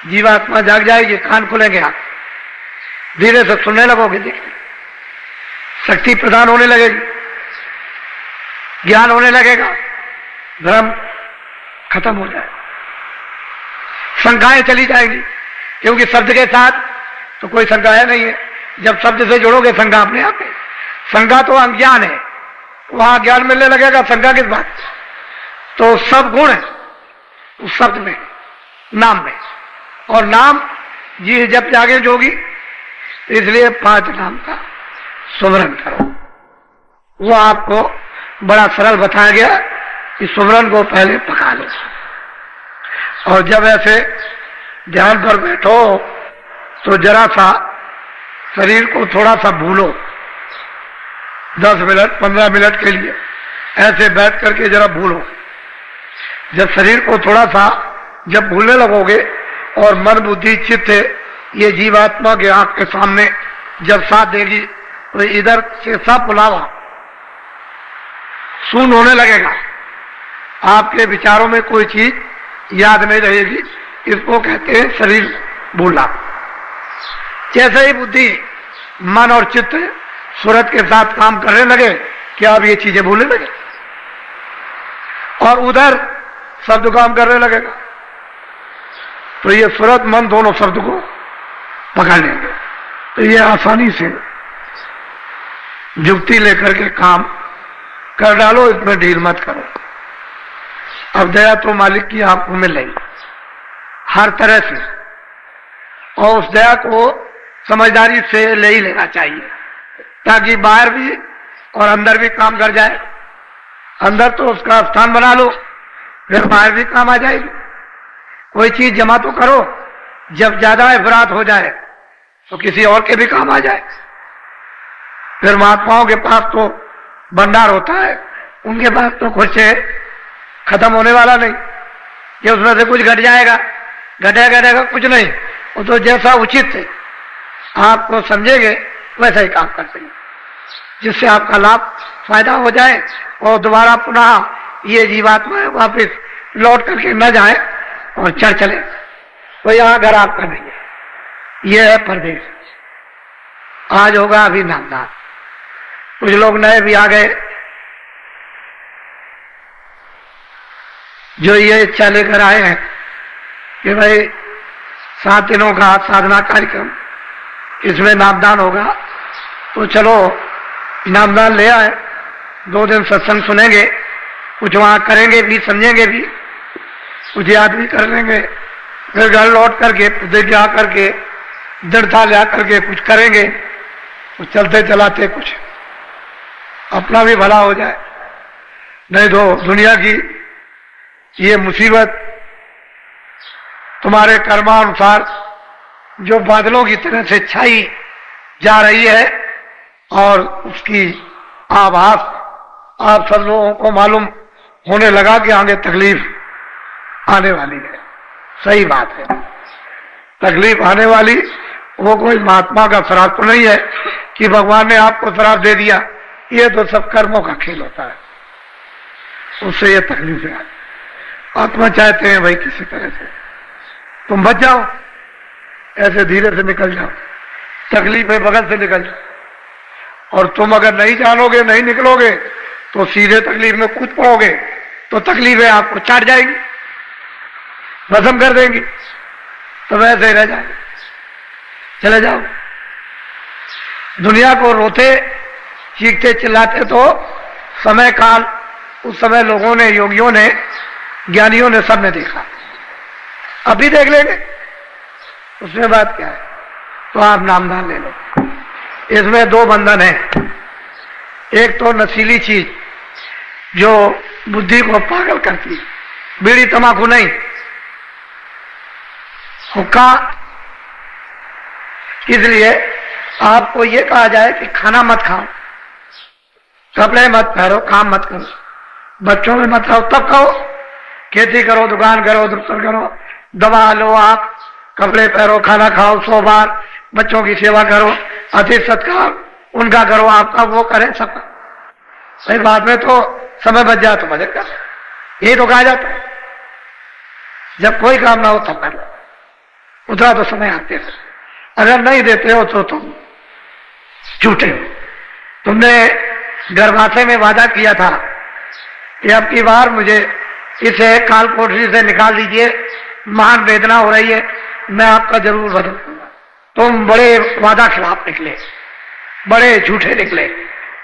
S1: जीवात्मा जाग जाएगी, कान खुलेंगे, आप धीरे से सुनने लगोगे, देखिए शक्ति प्रदान होने लगेगी, ज्ञान होने लगेगा, भ्रम खत्म हो जाएगा, शंकाएं चली जाएगी। क्योंकि शब्द के साथ तो कोई शंका नहीं है। जब शब्द से जुड़ोगे शंका अपने आप है। शंका तो अज्ञान है, वहां ज्ञान मिलने लगेगा, शंका किस बात? तो सब गुण है उस शब्द में, नाम में। और नाम जी जब जागे जोगी, इसलिए 5 नाम का सुमरन करो। वो आपको बड़ा सरल बताया गया कि सुमरन को पहले पका लो, और जब ऐसे ध्यान पर बैठो तो जरा सा शरीर को थोड़ा सा भूलो, 10 मिनट 15 मिनट के लिए ऐसे बैठ करके जरा भूलो। जब शरीर को थोड़ा सा जब भूलने लगोगे और मन बुद्धि चित्त ये जीवात्मा के आंख के सामने जब साथ देगी तो इधर से सब बुलावा शून्य होने लगेगा। आपके विचारों में कोई चीज याद नहीं रहेगी। इसको कहते हैं शरीर भूलना। जैसे ही बुद्धि मन और चित्त सूरत के साथ काम करने लगे कि आप ये चीजें भूलने लगे, और उधर शब्द काम करने लगेगा, तो ये सूरत मन दोनों शब्द को पकड़ लेंगे। तो ये आसानी से जुक्ति लेकर के काम कर डालो, इसमें ढील मत करो। अब दया तो मालिक की आपको मिल रही हर तरह से, और उस दया को समझदारी से ले ही लेना चाहिए, ताकि बाहर भी और अंदर भी काम कर जाए। अंदर तो उसका स्थान बना लो, फिर बाहर भी काम आ जाएगी। कोई चीज जमा तो करो, जब ज्यादा अफरात हो जाए तो किसी और के भी काम आ जाए। फिर महात्माओं के पास तो भंडार होता है, उनके पास तो कुछ खत्म होने वाला नहीं कि उसमें से कुछ घट जाएगा, घटेगा कुछ नहीं। वो तो जैसा उचित है आपको समझेंगे वैसा ही काम करते हैं, जिससे आपका लाभ फायदा हो जाए और दोबारा पुनः ये जीवात्मा वापिस लौट करके न जाए और चढ़ चले। तो यहाँ घर आपका नहीं है, ये है परदेश। आज होगा अभी नामदान। कुछ लोग नए भी आ गए जो ये इच्छा लेकर आए हैं कि भाई 7 दिनों का साधना कार्यक्रम, इसमें नामदान होगा, तो चलो नामदान ले आए। 2 दिन सत्संग सुनेंगे, कुछ वहां करेंगे भी, समझेंगे भी, कुछ याद भी कर लेंगे, फिर घर लौट करके प्रतिज्ञा करके दृढ़ता ले करके कुछ करेंगे, कुछ चलते चलाते कुछ अपना भी भला हो जाए, नहीं तो दुनिया की ये मुसीबत तुम्हारे कर्मानुसार जो बादलों की तरह से छाई जा रही है और उसकी आभास आप सब लोगों को मालूम होने लगा कि आगे तकलीफ आने वाली है। सही बात है, तकलीफ आने वाली, वो कोई महात्मा का श्राप तो नहीं है कि भगवान ने आपको श्राप दे दिया, ये तो सब कर्मों का खेल होता है, उससे ये तकलीफ है। आत्मा चाहते हैं भाई किसी तरह से तुम बच जाओ, ऐसे धीरे से निकल जाओ, तकलीफें बगल से निकल जाओ। और तुम अगर नहीं जानोगे, नहीं निकलोगे तो सीधे तकलीफ में कूद पड़ोगे, तो तकलीफें आपको चाट जाएंगी, भस्म कर देंगी, तो वैसे ही रह जाएंगे। चले जाओ। दुनिया को रोते चीखते चिल्लाते तो समय काल, उस समय लोगों ने, योगियों ने, ज्ञानियों ने, सबने देखा, अभी देख लेंगे, उसमें बात क्या है। तो आप नामदान ले लो। इसमें दो बंधन है, एक तो नशीली चीज जो बुद्धि को पागल करती है, बीड़ी तंबाकू नहीं, हुक्का। इसलिए आपको यह कहा जाए कि खाना मत खाओ, कपड़े मत पहनो, काम मत करो, बच्चों में मत रहो, तब कहो। खेती करो, दुकान करो, दफ्तर करो, दवा लो, आप कपड़े पहनो, खाना खाओ, 100 बार, बच्चों की सेवा करो, अतिथि सत्कार उनका करो, आपका वो करें सबका। भाई बाद में तो समय बच जाए तो मजे कर, यही तो कहा जाता है। जब कोई काम ना हो तब कर लो, उतना तो समय आते हैं। अगर नहीं देते हो तो तुम झूठे हो। तुमने गर्भाशय में वादा किया था कि अब की बार मुझे इसे काल कोठरी से निकाल दीजिए, महान वेदना हो रही है, मैं आपका जरूर बदल दूंगा। तुम बड़े वादा खिलाफ निकले, बड़े झूठे निकले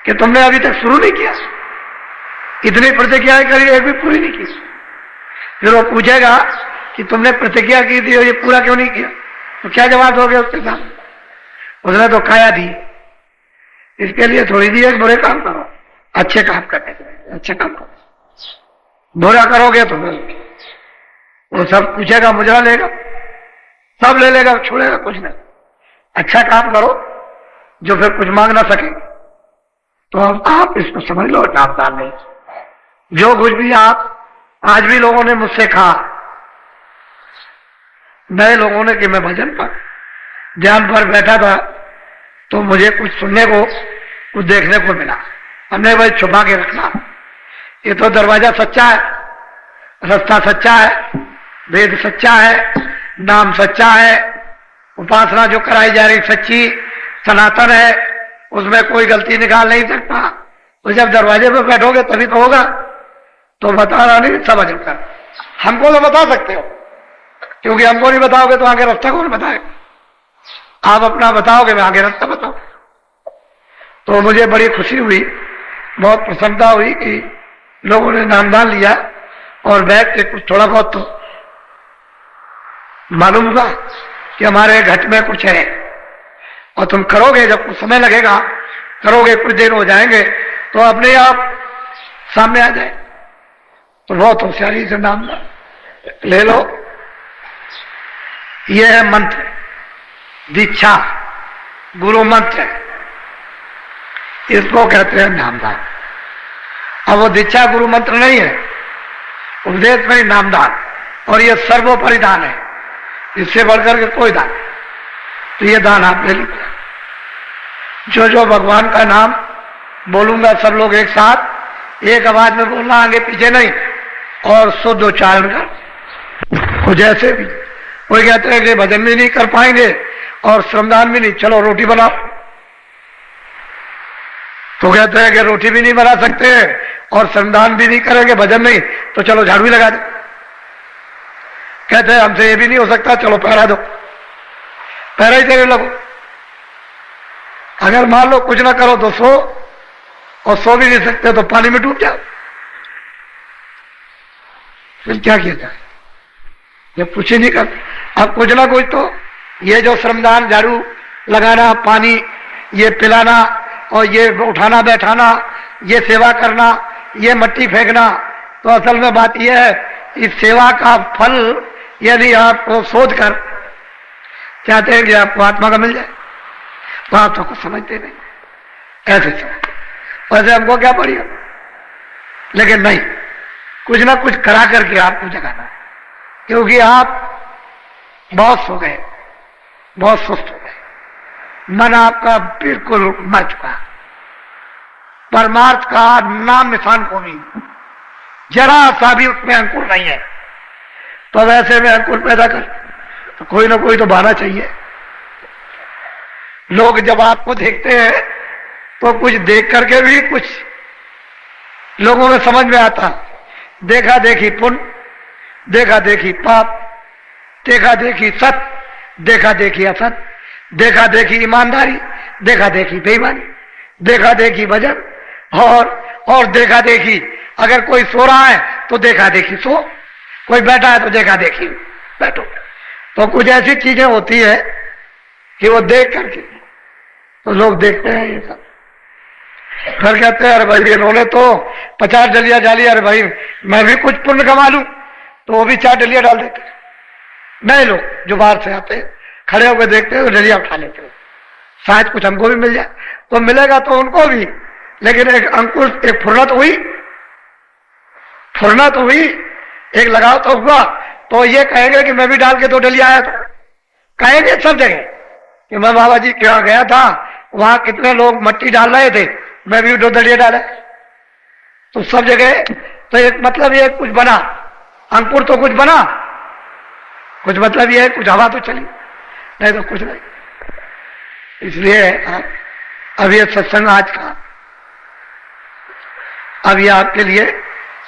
S1: कि तुमने अभी तक शुरू नहीं किया, इतनी प्रतिज्ञाएं करी, एक भी पूरी नहीं की। फिर वो पूछेगा कि तुमने प्रतिज्ञा की थी और ये पूरा क्यों नहीं किया, तो क्या जवाब दोगे उसके सामने? उसने तो काया दी, इसके लिए थोड़ी दी एक बुरे काम करो, अच्छे काम करने के लिए अच्छे काम करो। बुरा करोगे तो वो सब पूछेगा, मुजरा लेगा, सब ले लेगा, छोड़ेगा कुछ नहीं। अच्छा काम करो जो फिर कुछ मांग ना सके, तो अब आप इसको समझ लो, नामदान नहीं। जो कुछ भी आप आज भी लोगों ने मुझसे कहा, नए लोगों ने, कि मैं भजन पर ध्यान पर बैठा था तो मुझे कुछ सुनने को, कुछ देखने को मिला। हमने भाई छुपा के रखना, ये तो दरवाजा सच्चा है, रास्ता सच्चा है, वेद सच्चा है, नाम सच्चा है, उपासना जो कराई जा रही सच्ची सनातन है, उसमें कोई गलती निकाल नहीं सकता। तो जब दरवाजे पे बैठोगे तभी तो होगा। तो बताना नहीं, सब अजब कर। हमको तो बता सकते हो, क्योंकि हमको नहीं बताओगे तो आगे रास्ता कौन बताएगा। आप अपना बताओगे, मैं आगे रास्ता बताऊं। तो मुझे बड़ी खुशी हुई, बहुत प्रसन्नता हुई कि लोगों ने नामदान लिया और बैठ के कुछ थोड़ा बहुत तो मालूम हुआ कि हमारे घट में कुछ है। और तुम करोगे, जब कुछ समय लगेगा, करोगे, कुछ दिन हो जाएंगे तो अपने आप सामने आ जाए। तो बहुत होशियारी से नामदान ले लो। यह है मंत्र, दीक्षा, गुरु मंत्र, इसको कहते हैं नामदान। अब वो दीक्षा गुरु मंत्र नहीं है, उपदेश में ही नामदान, और ये सर्वोपरि दान है, इससे बढ़कर के कोई दान। तो ये दान आप ले लीजिए। जो जो भगवान का नाम बोलूंगा सब लोग एक साथ एक आवाज में बोलना, आगे पीछे नहीं, और शुद्ध उच्चारण कर। जैसे भी कोई कहते हैं कि भजन भी नहीं कर पाएंगे और श्रमदान भी नहीं, चलो रोटी बनाओ। तो कहते हैं कि रोटी भी नहीं बना सकते और श्रमदान भी नहीं करेंगे, भजन नहीं, तो चलो झाड़ू भी लगा दो। कहते हैं हमसे ये भी नहीं हो सकता, चलो पहरा दो, पहरा ही देने लगो। अगर मान लो कुछ ना करो तो सो, और सो भी नहीं सकते तो पानी में डूब जाओ। फिर क्या किया जाए, जब कुछ ही नहीं कर। अब कुछ ना कुछ तो ये जो श्रमदान, झाड़ू लगाना, पानी ये पिलाना, और ये उठाना बैठाना, ये सेवा करना, ये मट्टी फेंकना, तो असल में बात यह है इस सेवा का फल यदि आपको सोच कर चाहते हैं कि आपको आत्मा का मिल जाए तो आप तो कुछ समझते नहीं, ऐसे वैसे हमको क्या पड़ी, लेकिन नहीं, कुछ ना कुछ करा करके आपको जगाना है, क्योंकि आप बहुत सो गए, बहुत सुस्त हो गए, मन आपका बिल्कुल मर चुका, परमार्थ का नाम निशान को नहीं, जरा सा भी उसमें अंकुर नहीं है। तो वैसे में अंकुर पैदा कर तो कोई ना कोई तो बहाना चाहिए। लोग जब आपको देखते हैं तो कुछ देख करके भी कुछ लोगों में समझ में आता, देखा देखी पुण्य, देखा देखी पाप, देखा देखी सत्य, देखा देखी असत, देखा देखी ईमानदारी, देखा देखी बेईमानी, देखा देखी भजन, और देखा देखी अगर कोई सो रहा है तो देखा देखी सो, कोई बैठा है तो देखा देखी बैठो। तो कुछ ऐसी चीजें होती है कि वो देख करके तो लोग देखते हैं ये सब, फिर कहते हैं अरे भाई इन्होंने तो 50 डलिया डाली, अरे भाई मैं भी कुछ पुण्य कमा लूं, तो वो भी 4 डलिया डाल देते हैं। नए लोग जो बाहर से आते हैं खड़े होकर देखते हैं, डलिया उठा लेते हैं, शायद कुछ हमको भी मिल जाए, तो मिलेगा तो उनको भी, लेकिन एक अंकुर, एक फुर्ना तो हुई, फुर्ना तो हुई, एक लगाव तो हुआ, तो ये कहेंगे कि मैं भी डाल के 2 डलिया आया था, कहेंगे सब जगह कि मैं बाबा जी क्या गया था, वहां कितने लोग मट्टी डाल रहे थे, मैं भी 2 डलिया डाला, तो सब जगह तो एक मतलब ये कुछ बना, अंकुर तो कुछ बना, कुछ मतलब ये है कुछ हवा तो चली, नहीं तो कुछ नहीं। इसलिए अब ये सत्संग आज का अब ये आपके लिए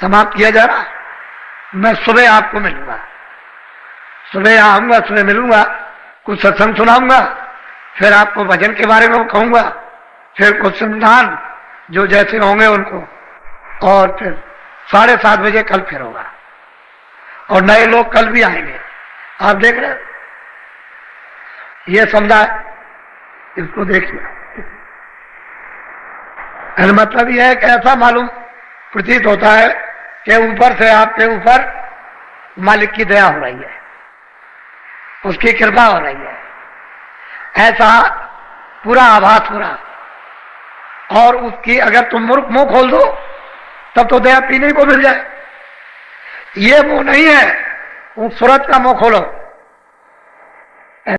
S1: समाप्त किया जा रहा है। मैं सुबह आपको मिलूंगा, सुबह आऊंगा, सुबह मिलूंगा, कुछ सत्संग सुनाऊंगा, फिर आपको भजन के बारे में कहूंगा, फिर कुछ संविधान जो जैसे होंगे उनको, और फिर 7:30 बजे कल फिर होगा, और नए लोग कल भी आएंगे। आप देख रहे हैं ये समुदाय, इसको देखिए, मतलब यह है कि ऐसा मालूम प्रतीत होता है कि ऊपर से आपके ऊपर मालिक की दया हो रही है, उसकी कृपा हो रही है, ऐसा पूरा आभास हो रहा, और उसकी अगर तुम मुंह खोल दो तब तो दया पीने को मिल जाए। ये मुंह नहीं है, उस सूरत का मुंह खोलो